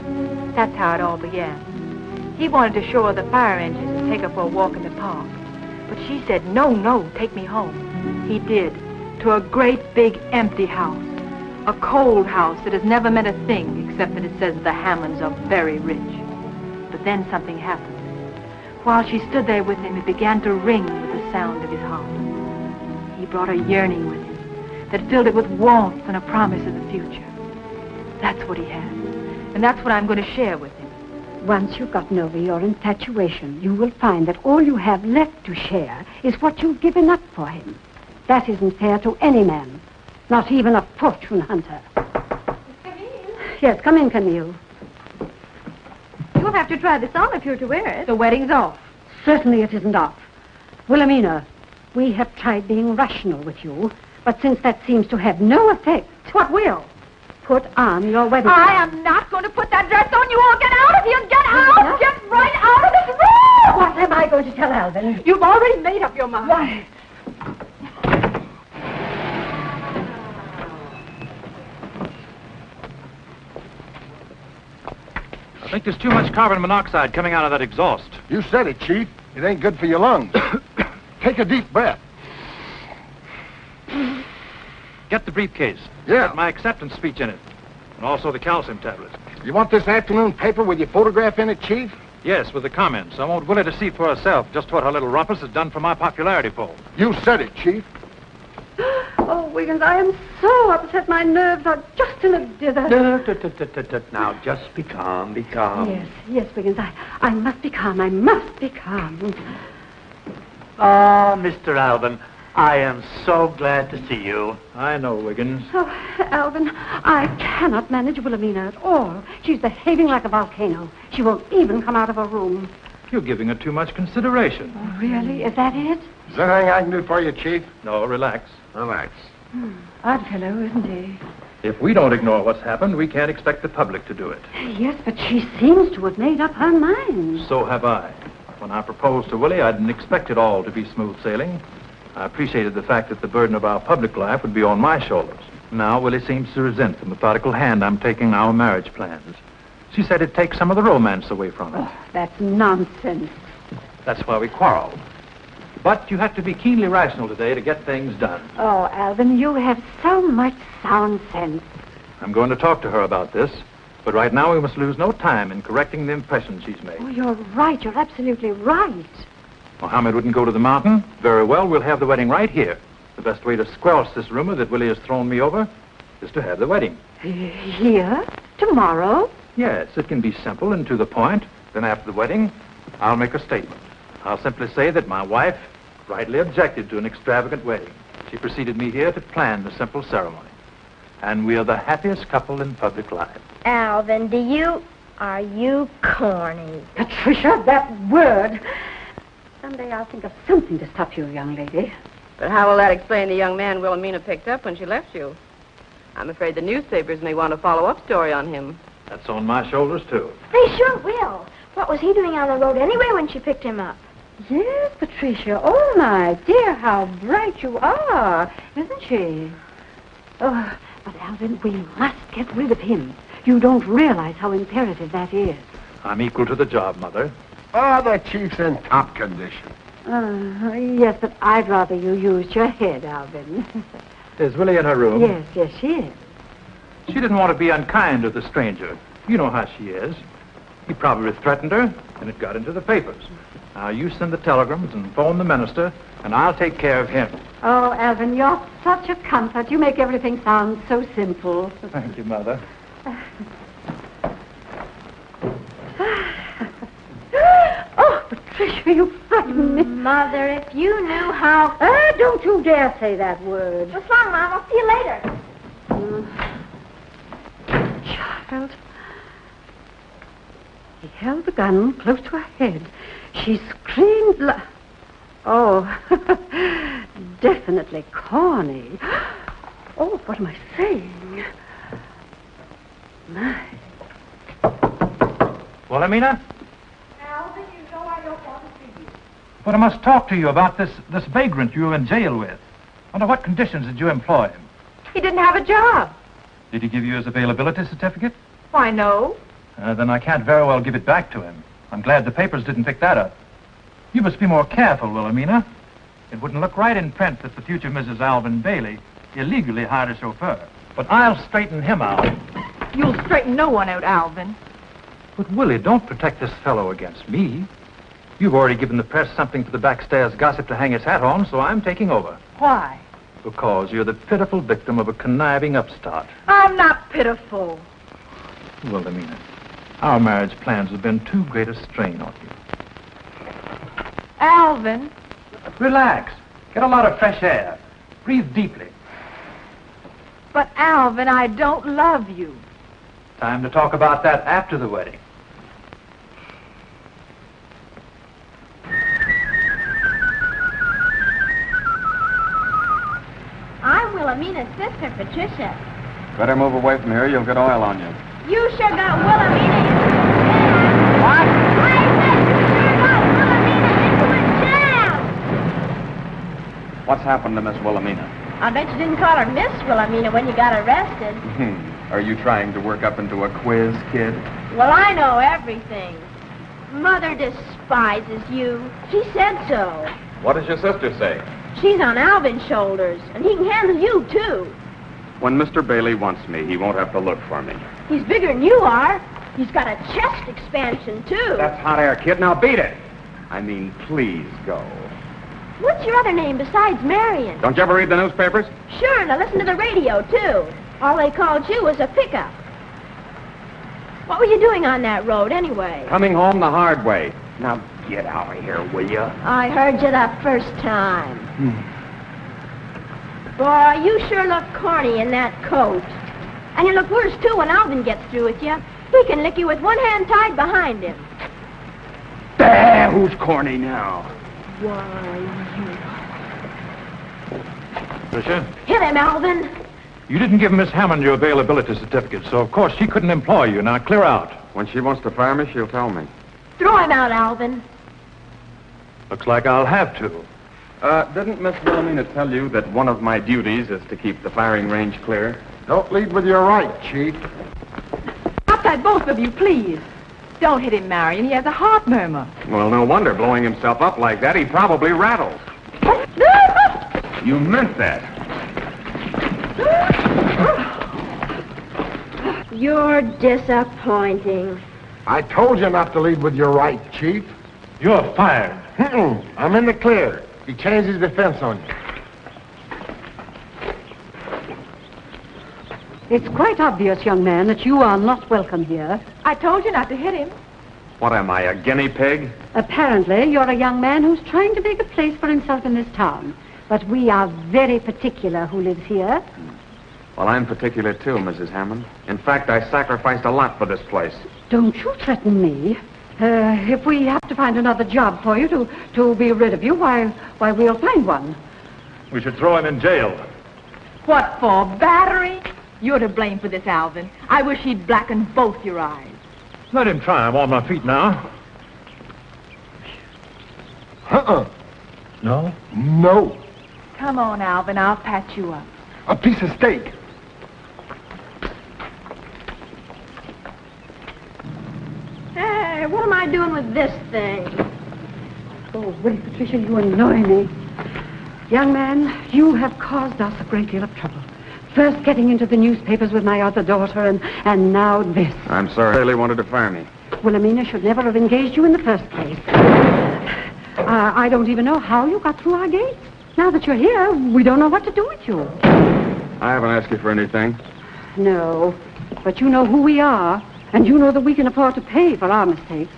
That's how it all began. He wanted to show her the fire engines and take her for a walk in the park. But she said, no, take me home. He did, to a great big empty house. A cold house that has never meant a thing except that it says the Hammonds are very rich. But then something happened. While she stood there with him, it began to ring with the sound of his heart. He brought a yearning with him that filled it with warmth and a promise of the future. That's what he has. And that's what I'm going to share with him. Once you've gotten over your infatuation, you will find that all you have left to share is what you've given up for him. That isn't fair to any man, not even a fortune hunter. Camille? Yes, come in, Camille. You'll have to try this on if you're to wear it. The wedding's off. Certainly it isn't off. Wilhelmina, we have tried being rational with you, but since that seems to have no effect... What will? Put on your wedding I am not going to put that dress on. You all get out of here. Get out. Get right out of this room. What am I going to tell Alvin? You've already made up your mind. Why? I think there's too much carbon monoxide coming out of that exhaust. You said it, Chief. It ain't good for your lungs. Take a deep breath. Get the briefcase. Yeah. Got my acceptance speech in it. And also the calcium tablets. You want this afternoon paper with your photograph in it, Chief? Yes, with the comments. I want Willie to see for herself just what her little rumpus has done for my popularity poll. You said it, Chief. Oh, Wiggins, I am so upset. My nerves are just in a dither. Now, just be calm, be calm. Yes, Wiggins, I must be calm. I must be calm. Ah, Mr. Alvin, I am so glad to see you. I know, Wiggins. Oh, Alvin, I cannot manage Wilhelmina at all. She's behaving like a volcano. She won't even come out of her room. You're giving her too much consideration. Oh, really? Is that it? Is there anything I can do for you, Chief? No, relax. Relax. Odd fellow, isn't he? If we don't ignore what's happened, we can't expect the public to do it. Yes, but she seems to have made up her mind. So have I. When I proposed to Willie, I didn't expect it all to be smooth sailing. I appreciated the fact that the burden of our public life would be on my shoulders. Now, Willie seems to resent the methodical hand I'm taking in our marriage plans. She said it takes some of the romance away from it. Oh, that's nonsense. That's why we quarreled. But you have to be keenly rational today to get things done. Oh, Alvin, you have so much sound sense. I'm going to talk to her about this, but right now we must lose no time in correcting the impression she's made. Oh, you're right. You're absolutely right. Mohammed wouldn't go to the mountain. Very well, we'll have the wedding right here. The best way to squelch this rumor that Willie has thrown me over is to have the wedding. Here? Tomorrow? Yes, it can be simple and to the point. Then after the wedding, I'll make a statement. I'll simply say that my wife rightly objected to an extravagant wedding. She preceded me here to plan the simple ceremony. And we are the happiest couple in public life. Alvin, are you corny? Patricia, that word. Someday I'll think of something to stop you, young lady. But how will that explain the young man Wilhelmina picked up when she left you? I'm afraid the newspapers may want a follow-up story on him. That's on my shoulders, too. They sure will. What was he doing on the road anyway when she picked him up? Yes, Patricia. Oh, my dear, how bright you are, isn't she? Oh, but Alvin, we must get rid of him. You don't realize how imperative that is. I'm equal to the job, Mother. Oh, the chief's in top condition. Yes, but I'd rather you used your head, Alvin. Is Willie in her room? Yes, she is. She didn't want to be unkind to the stranger. You know how she is. He probably threatened her, and it got into the papers. Now, you send the telegrams and phone the minister, and I'll take care of him. Oh, Alvin, you're such a comfort. You make everything sound so simple. Thank you, Mother. Oh, Patricia, you frightened me. Mother, if you knew how... Don't you dare say that word. What's wrong, Mom? I'll see you later. Child. He held the gun close to her head. She screamed Oh, definitely corny. Oh, what am I saying? My. Wilhelmina? Alvin, you know I don't want to see you. But I must talk to you about this vagrant you were in jail with. Under what conditions did you employ him? He didn't have a job. Did he give you his availability certificate? Why, no. Then I can't very well give it back to him. I'm glad the papers didn't pick that up. You must be more careful, Wilhelmina. It wouldn't look right in print that the future Mrs. Alvin Bailey illegally hired a chauffeur. But I'll straighten him out. You'll straighten no one out, Alvin. But, Willie, don't protect this fellow against me. You've already given the press something for the backstairs gossip to hang its hat on, so I'm taking over. Why? Because you're the pitiful victim of a conniving upstart. I'm not pitiful. Wilhelmina, our marriage plans have been too great a strain on you. Alvin. Relax. Get a lot of fresh air. Breathe deeply. But, Alvin, I don't love you. Time to talk about that after the wedding. I'm Wilhelmina's sister, Patricia. Better move away from here. You'll get oil on you. You sure got Wilhelmina into a jam. What? I said you sure got Wilhelmina into a jam. What's happened to Miss Wilhelmina? I bet you didn't call her Miss Wilhelmina when you got arrested. Are you trying to work up into a quiz, kid? Well, I know everything. Mother despises you. She said so. What does your sister say? She's on Alvin's shoulders, and he can handle you, too. When Mr. Bailey wants me, he won't have to look for me. He's bigger than you are. He's got a chest expansion, too. That's hot air, kid. Now beat it. I mean, please go. What's your other name besides Marion? Don't you ever read the newspapers? Sure, and I listen to the radio, too. All they called you was a pickup. What were you doing on that road, anyway? Coming home the hard way. Now get out of here, will you? I heard you the first time. Boy, you sure look corny in that coat. And you look worse, too, when Alvin gets through with you. He can lick you with one hand tied behind him. There, who's corny now? Why, Tricia? Hit him, Alvin. You didn't give Miss Hammond your availability certificate, so of course she couldn't employ you. Now clear out. When she wants to fire me, she'll tell me. Throw him out, Alvin. Looks like I'll have to. Didn't Miss Wilhelmina tell you that one of my duties is to keep the firing range clear? Don't lead with your right, Chief. Stop that, both of you, please. Don't hit him, Marion. He has a heart murmur. Well, no wonder, blowing himself up like that, he probably rattled. You meant that. You're disappointing. I told you not to lead with your right, Chief. You're fired. I'm in the clear. He changed his defense on you. It's quite obvious, young man, that you are not welcome here. I told you not to hit him. What am I, a guinea pig? Apparently, you're a young man who's trying to make a place for himself in this town. But we are very particular who lives here. Well, I'm particular too, Mrs. Hammond. In fact, I sacrificed a lot for this place. Don't you threaten me. If we have to find another job for you to be rid of you, why, we'll find one. We should throw him in jail. What for? Battery? You're to blame for this, Alvin. I wish he'd blackened both your eyes. Let him try. I'm on my feet now. No? No. Come on, Alvin. I'll patch you up. A piece of steak. Hey, what am I doing with this thing? Oh, wait, Patricia, you annoy me. Young man, you have caused us a great deal of trouble. First getting into the newspapers with my other daughter, and now this. I'm sorry. They really wanted to fire me. Wilhelmina should never have engaged you in the first place. I don't even know how you got through our gates. Now that you're here, we don't know what to do with you. I haven't asked you for anything. No, but you know who we are, and you know that we can afford to pay for our mistakes.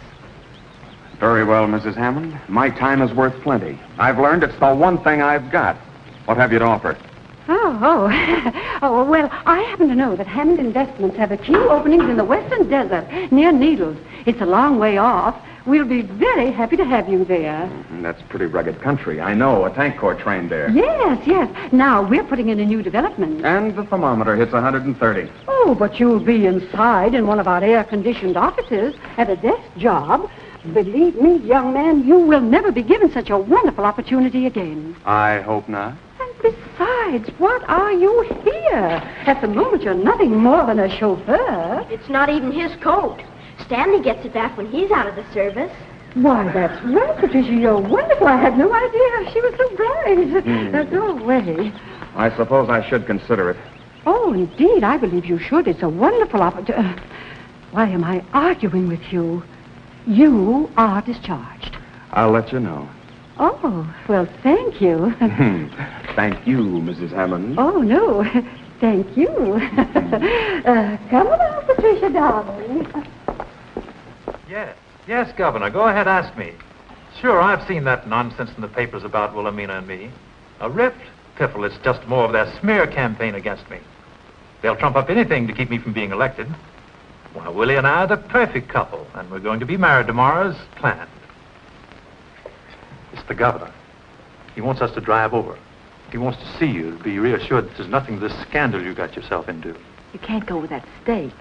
Very well, Mrs. Hammond. My time is worth plenty. I've learned it's the one thing I've got. What have you to offer? Oh, well, I happen to know that Hammond Investments have a few openings in the western desert near Needles. It's a long way off. We'll be very happy to have you there. That's pretty rugged country. I know. A tank corps trained there. Yes. Now, we're putting in a new development. And the thermometer hits 130. Oh, but you'll be inside in one of our air-conditioned offices at a desk job. Believe me, young man, you will never be given such a wonderful opportunity again. I hope not. Besides, what are you here? At the moment, you're nothing more than a chauffeur. It's not even his coat. Stanley gets it back when he's out of the service. Why, that's right, Patricia. You're wonderful. I had no idea she was so bright. Go away. I suppose I should consider it. Oh, indeed, I believe you should. It's a wonderful opportunity. Why am I arguing with you? You are discharged. I'll let you know. Oh, well, thank you. Thank you, Mrs. Hammond. Oh, no. Thank you. Come along, Patricia, darling. Yes, Governor. Go ahead, ask me. Sure, I've seen that nonsense in the papers about Wilhelmina and me. A rift? Piffle, it's just more of their smear campaign against me. They'll trump up anything to keep me from being elected. Why, Willie and I are the perfect couple, and we're going to be married tomorrow as planned. It's the governor. He wants us to drive over. He wants to see you, to be reassured that there's nothing to this scandal you got yourself into. You can't go with that steak.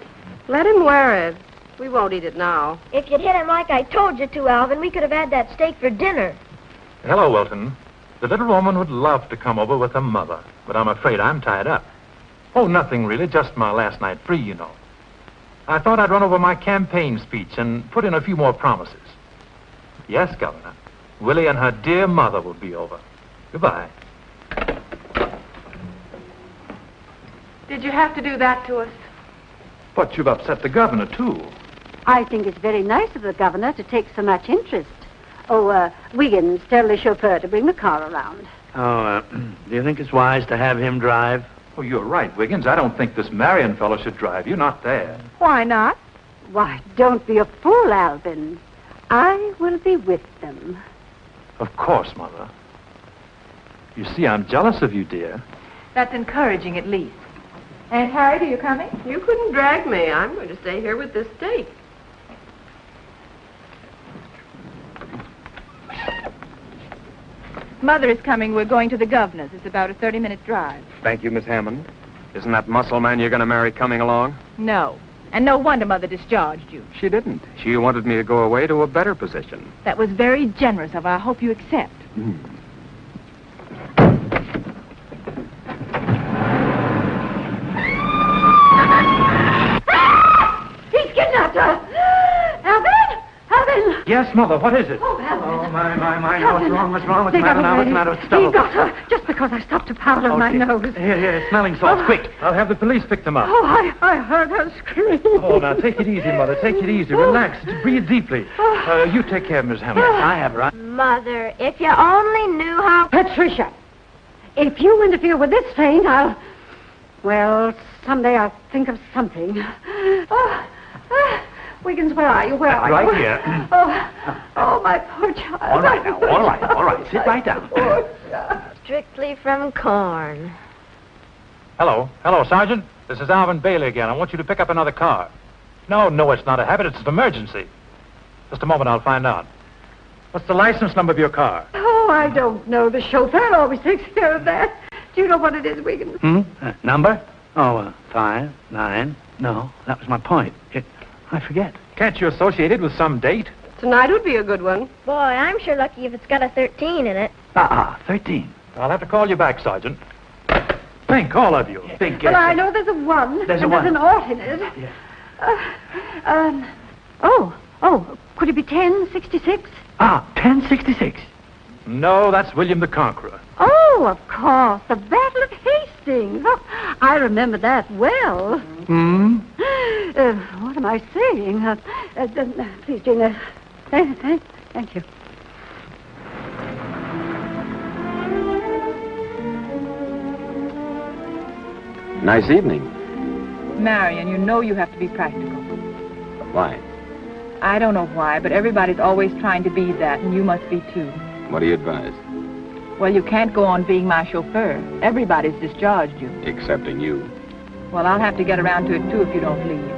Let him wear it. We won't eat it now. If you'd hit him like I told you to, Alvin, we could have had that steak for dinner. Hello, Wilton. The little woman would love to come over with her mother, but I'm afraid I'm tied up. Oh, nothing really, just my last night free, you know. I thought I'd run over my campaign speech and put in a few more promises. Yes, Governor. Willie and her dear mother will be over. Goodbye. Did you have to do that to us? But you've upset the governor, too. I think it's very nice of the governor to take so much interest. Oh, Wiggins, tell the chauffeur to bring the car around. Oh, do you think it's wise to have him drive? Oh, you're right, Wiggins. I don't think this Marion fellow should drive. You're not there. Why not? Why, don't be a fool, Alvin. I will be with them. Of course, Mother. You see, I'm jealous of you, dear. That's encouraging, at least. Aunt Harriet, are you coming? You couldn't drag me. I'm going to stay here with this steak. Mother is coming. We're going to the governor's. It's about a 30-minute drive. Thank you, Miss Hammond. Isn't that muscle man you're going to marry coming along? No. And no wonder Mother discharged you. She didn't. She wanted me to go away to a better position. That was very generous of her. I hope you accept. He's kidnapped her! Alvin! Alvin! Yes, Mother, what is it? Oh, Alvin. Oh, my. What's wrong? What's the matter now? What's the matter with He Stella? got her just because I stopped to powder my nose. Here, smelling salts, quick. I'll have the police pick them up. Oh, I heard her scream. Oh, now, take it easy, Mother. Take it easy. Relax. Breathe deeply. You take care of Miss Hammond. I have her. Mother, if you only knew how... Patricia, if you interfere with this faint, Well, someday I'll think of something. Wiggins, where are you? Where are you? Right here. Oh, my poor child. All right now, all right. Sit right down. Strictly from corn. Hello, Sergeant. This is Alvin Bailey again. I want you to pick up another car. No, it's not a habit. It's an emergency. Just a moment, I'll find out. What's the license number of your car? Oh, I don't know. The chauffeur always takes care of that. Do you know what it is, Wiggins? Number? Oh, 5, 9. No, that was my point. I forget. Can't you associate it with some date? Tonight would be a good one. Boy, I'm sure lucky if it's got a 13 in it. 13. I'll have to call you back, Sergeant. Think, all of you. Think. Well, I know there's a 1. There's a and 1. There's an alternate. Could it be 1066? 1066. No, that's William the Conqueror. Oh, of course. The Battle of Hastings. Oh, I remember that well. What am I saying? Please, Jane. Thank you. Nice evening. Marion, you know you have to be practical. Why? I don't know why, but everybody's always trying to be that, and you must be too. What do you advise? Well, you can't go on being my chauffeur. Everybody's discharged you. Excepting you. Well, I'll have to get around to it, too, if you don't leave.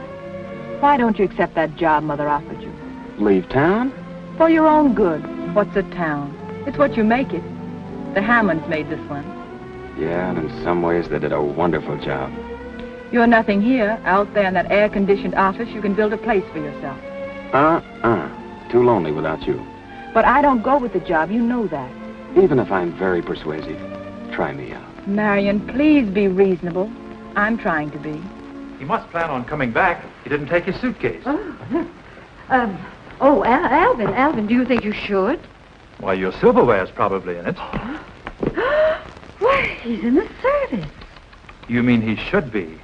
Why don't you accept that job Mother offered you? Leave town? For your own good. What's a town? It's what you make it. The Hammonds made this one. Yeah, and in some ways they did a wonderful job. You're nothing here. Out there in that air-conditioned office, you can build a place for yourself. Too lonely without you. But I don't go with the job. You know that. Even if I'm very persuasive, try me out. Marion, please be reasonable. I'm trying to be. He must plan on coming back. He didn't take his suitcase. Alvin, do you think you should? Why, your silverware's probably in it. Why, he's in the service. You mean he should be?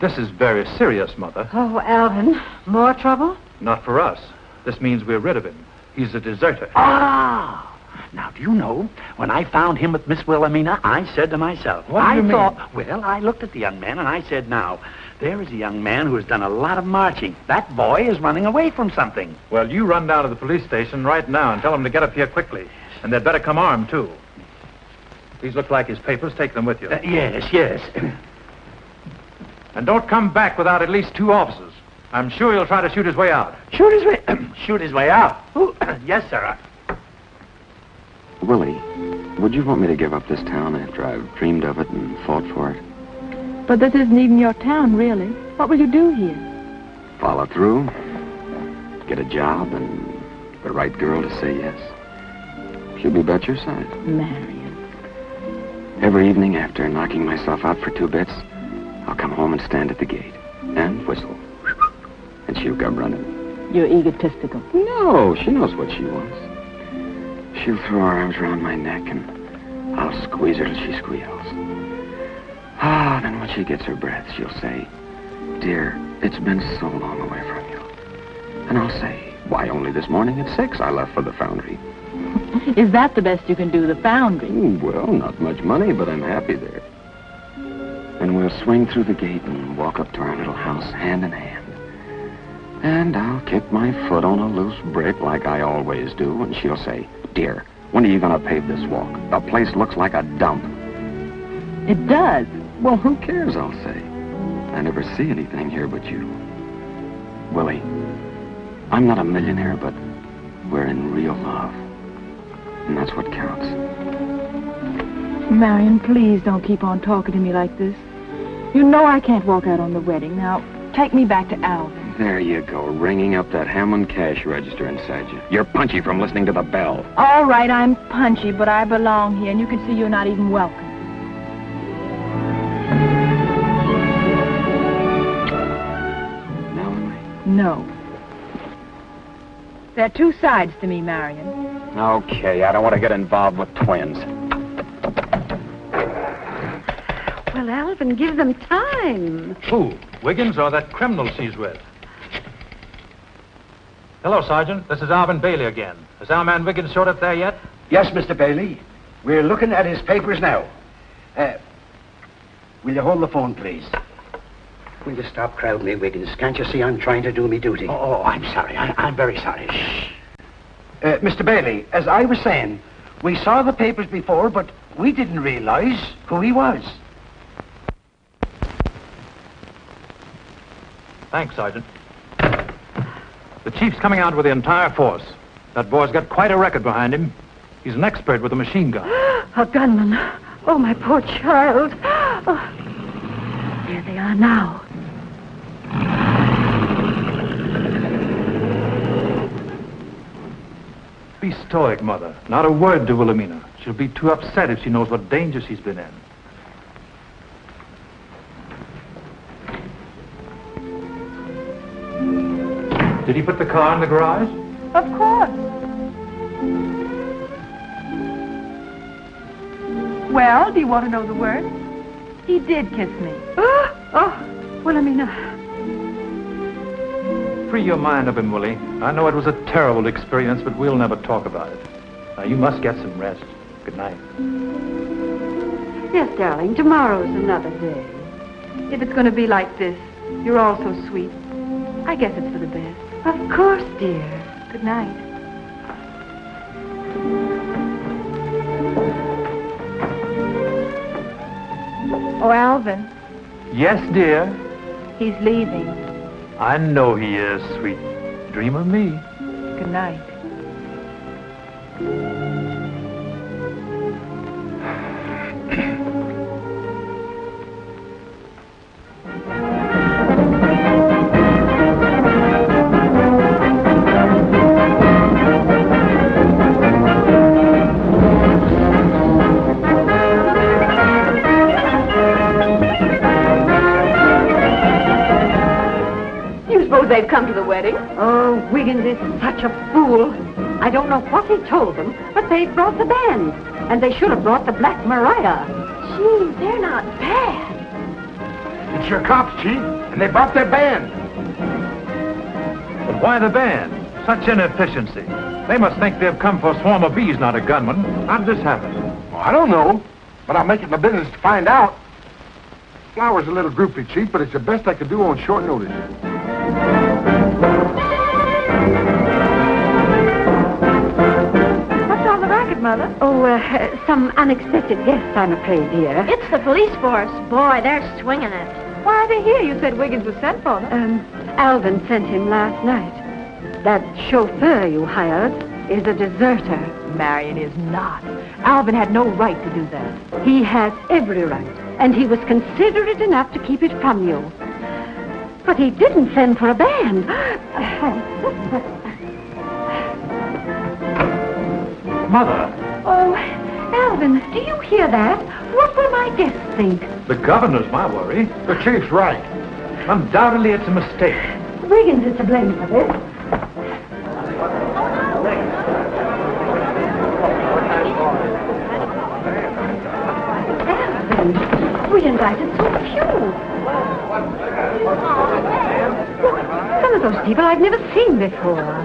This is very serious, Mother. Oh, Alvin, more trouble? Not for us. This means we're rid of him. He's a deserter. Now, do you know, when I found him with Miss Wilhelmina, I said to myself, What do you mean? I looked at the young man and I said, now, there is a young man who has done a lot of marching. That boy is running away from something. Well, you run down to the police station right now and tell them to get up here quickly. And they'd better come armed, too. These look like his papers. Take them with you. Yes. And don't come back without at least 2 officers. I'm sure he'll try to shoot his way out. Shoot his way out? Yes, sir. Willie, would you want me to give up this town after I've dreamed of it and fought for it? But this isn't even your town, really. What will you do here? Follow through, get a job, and the right girl to say yes. She'll be about your side. Marion. Every evening after knocking myself out for 2 bits, I'll come home and stand at the gate and whistle. And she'll come running. You're egotistical. No, she knows what she wants. She'll throw her arms around my neck and I'll squeeze her till she squeals. Then when she gets her breath, she'll say, "Dear, it's been so long away from you." And I'll say, "Why, only this morning at 6 I left for the foundry." Is that the best you can do, the foundry? Well, not much money, but I'm happy there. And we'll swing through the gate and walk up to our little house hand in hand. And I'll kick my foot on a loose brick like I always do, and she'll say, "Dear, when are you going to pave this walk? The place looks like a dump." It does. Well, who cares, I'll say. I never see anything here but you. Willie, I'm not a millionaire, but we're in real love. And that's what counts. Marion, please don't keep on talking to me like this. You know I can't walk out on the wedding. Now, take me back to Alvin. There you go, ringing up that Hammond cash register inside you. You're punchy from listening to the bell. All right, I'm punchy, but I belong here, and you can see you're not even welcome. Now am I? No. There are 2 sides to me, Marion. Okay, I don't want to get involved with twins. Well, Alvin, give them time. Who? Wiggins or that criminal she's with? Hello, Sergeant. This is Alvin Bailey again. Has our man Wiggins showed up there yet? Yes, Mr. Bailey. We're looking at his papers now. Will you hold the phone, please? Will you stop crowding me, Wiggins? Can't you see I'm trying to do me duty? Oh, I'm sorry. I'm very sorry. Shh. Mr. Bailey, as I was saying, we saw the papers before, but we didn't realize who he was. Thanks, Sergeant. The chief's coming out with the entire force. That boy's got quite a record behind him. He's an expert with a machine gun. A gunman. Oh, my poor child. Oh. Here they are now. Be stoic, Mother. Not a word to Wilhelmina. She'll be too upset if she knows what danger she's been in. Did he put the car in the garage? Of course. Well, do you want to know the word? He did kiss me. Oh, Wilhelmina. Free your mind of him, Willie. I know it was a terrible experience, but we'll never talk about it. Now, you must get some rest. Good night. Yes, darling, tomorrow's another day. If it's going to be like this, you're all so sweet. I guess it's for the best. Of course, dear. Good night. Oh, Alvin. Yes, dear. He's leaving. I know he is, sweet. Dream of me. Good night. They've come to the wedding. Oh, Wiggins is such a fool. I don't know what he told them, but they brought the band. And they should have brought the Black Maria. Gee, they're not bad. It's your cops, Chief, and they brought their band. But why the band? Such inefficiency. They must think they've come for a swarm of bees, not a gunman. How did this happen? Well, I don't know, but I'll make it my business to find out. Flower's a little groupie, Chief, but it's the best I could do on short notice. What's on the racket, Mother? Oh, some unexpected guests, I'm afraid, dear. It's the police force. Boy, they're swinging it. Why are they here? You said Wiggins was sent for them. Alvin sent him last night. That chauffeur you hired is a deserter. Marion is not. Alvin had no right to do that. He has every right, and he was considerate enough to keep it from you. But he didn't send for a band. Mother. Oh, Alvin, do you hear that? What will my guests think? The governor's my worry. The chief's right. Undoubtedly, it's a mistake. Wiggins is to blame for this. Alvin, we invited so few. Some of those people I've never seen before.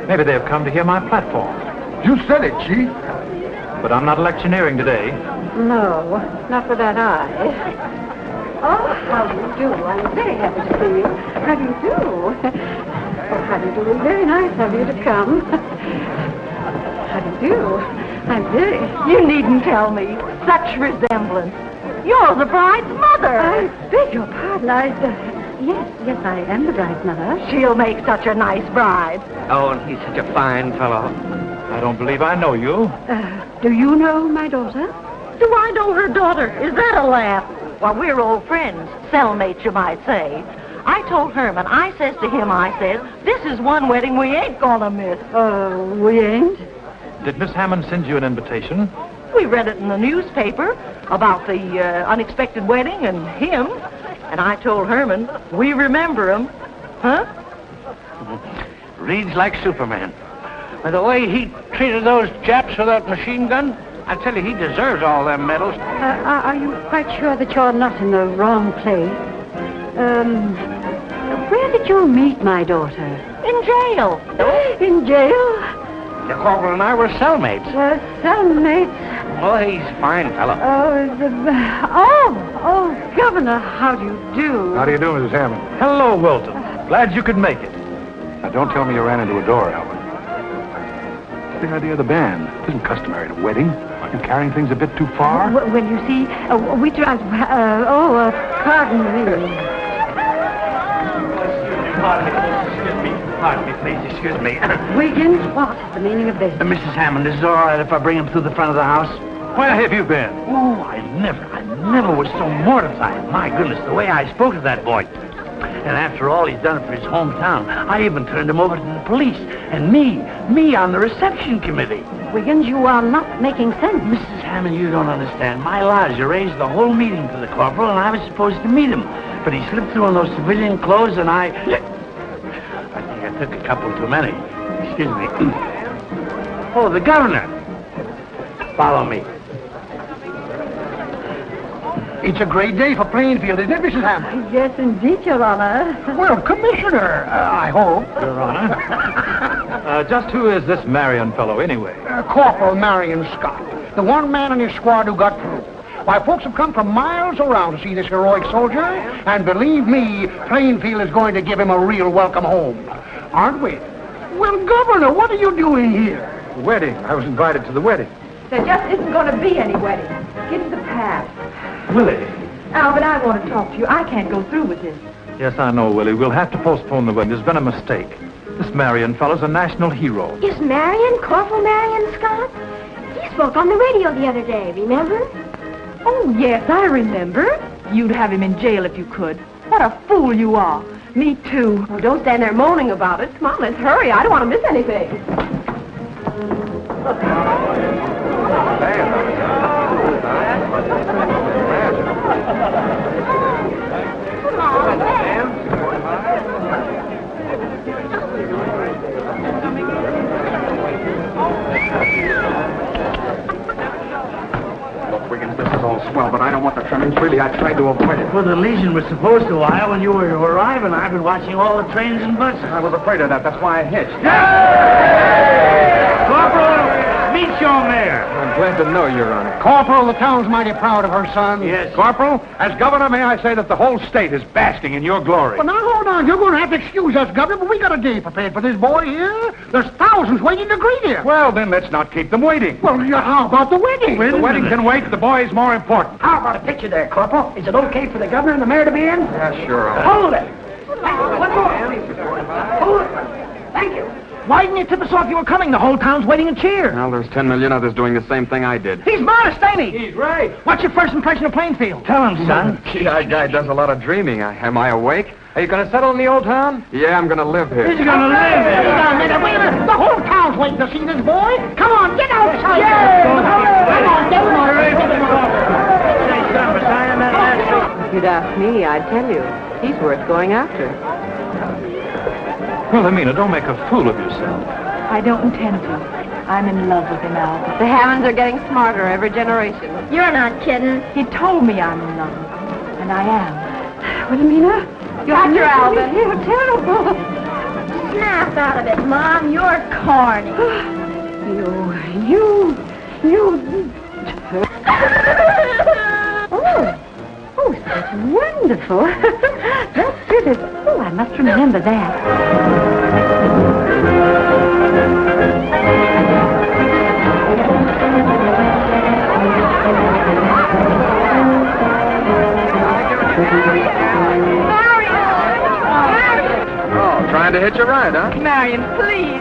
Maybe they've come to hear my platform. You said it, Chief. But I'm not electioneering today. No, not with that eye. Oh, how do you do? I'm very happy to see you. How do you do? Oh, how do you do? Very nice of you to come. How do you do? I'm very... You needn't tell me. Such resemblance. You're the bride's mother. I beg your pardon. Yes, I am the bride's mother. She'll make such a nice bride. Oh, and he's such a fine fellow. I don't believe I know you. Do you know my daughter? Do I know her daughter? Is that a laugh? Well, we're old friends. Cellmates, you might say. I told Herman, I says to him, I says, this is one wedding we ain't gonna miss. We ain't? Did Miss Hammond send you an invitation? We read it in the newspaper about the unexpected wedding and him. And I told Herman, we remember him. Huh? Reads like Superman. By the way he treated those chaps with that machine gun, I tell you, he deserves all them medals. Are you quite sure that you're not in the wrong place? Where did you meet my daughter? In jail. In jail? The corporal and I were cellmates. Cellmates? Oh, he's a fine fellow. Governor, how do you do? How do you do, Mrs. Hammond? Hello, Wilton. Glad you could make it. Now, don't tell me you ran into a door, Alvin. What's the idea of the band? It isn't customary at a wedding. Aren't you carrying things a bit too far? Well, you see, we tried... pardon me. Pardon me, please. Excuse me. Wiggins, what is the meaning of this? Mrs. Hammond, is it all right if I bring him through the front of the house? Where have you been? Oh, I never was so mortified. My goodness, the way I spoke to that boy. And after all he's done for his hometown, I even turned him over to the police. And me on the reception committee. Wiggins, you are not making sense. Mrs. Hammond, you don't understand. My lodge arranged the whole meeting for the corporal, and I was supposed to meet him. But he slipped through in those civilian clothes, and I think I took a couple too many. Excuse me. Oh, the governor. Follow me. It's a great day for Plainfield, isn't it, Mrs. Hammond? Yes, indeed, Your Honor. Well, Commissioner, I hope. Your Honor. Just who is this Marion fellow, anyway? Corporal Marion Scott, the one man in his squad who got through. Why, folks have come from miles around to see this heroic soldier, and believe me, Plainfield is going to give him a real welcome home. Aren't we? Well, Governor, what are you doing here? The wedding. I was invited to the wedding. There just isn't going to be any wedding. Give him the pass. Willie. Alvin, I want to talk to you. I can't go through with this. Yes, I know, Willie. We'll have to postpone the wedding. There's been a mistake. This Marion fellow's a national hero. Is Marion Corporal Marion Scott? He spoke on the radio the other day, remember? Oh, yes, I remember. You'd have him in jail if you could. What a fool you are. Me too. Oh, don't stand there moaning about it. Come on, let's hurry. I don't want to miss anything. Look, Wiggins, this is all swell, but I don't want the trimmings. Really, I tried to avoid it. Well, the Legion was supposed to arrive when you were to arrive, and I've been watching all the trains and buses. I was afraid of that. That's why I hitched. Corporal, meet your mayor. I'm glad to know, Your Honor. Corporal, the town's mighty proud of her son. Yes. Corporal, as governor, may I say that the whole state is basking in your glory. Well, now, hold on. You're going to have to excuse us, Governor, but we got a day prepared for this boy here. There's thousands waiting to greet him. Well, then let's not keep them waiting. Well, how about the wedding? The wedding can wait. The boy's more important. How about a picture there, Corporal? Is it okay for the governor and the mayor to be in? Yeah, sure. Hold it. One more. Hold it. Thank you. Why didn't you tip us off you were coming? The whole town's waiting to cheer. Well, there's 10 million others doing the same thing I did. He's modest, ain't he? He's right. What's your first impression of Plainfield? Tell him, son. Gee, that guy does a lot of dreaming. Am I awake? Are you going to settle in the old town? Yeah, I'm going to live here. He's going to live here. Wait a minute. The whole town's waiting to see this boy. Come on, get outside. Come on, get If you'd ask me, I'd tell you. He's worth going after. Well, Amina, don't make a fool of yourself. I don't intend to. I'm in love with him, Alvin. The Hammonds are getting smarter every generation. You're not kidding. He told me I'm in love with him, and I am. Wilhelmina? Got your Alvin. You're terrible. Snap out of it, Mom. You're corny. You. Oh, that's wonderful. That's good. Oh, I must remember that. Oh, trying to hitch a ride, huh? Marion, please.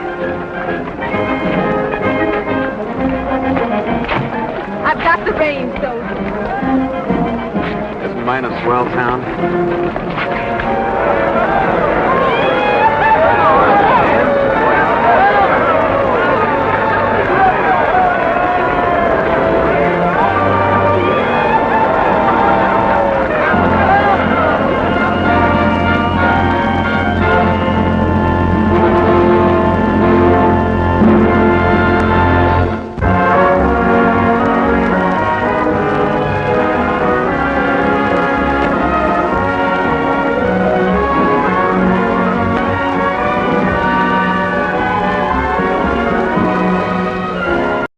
I've got the reins, soldier. Isn't mine a swell town?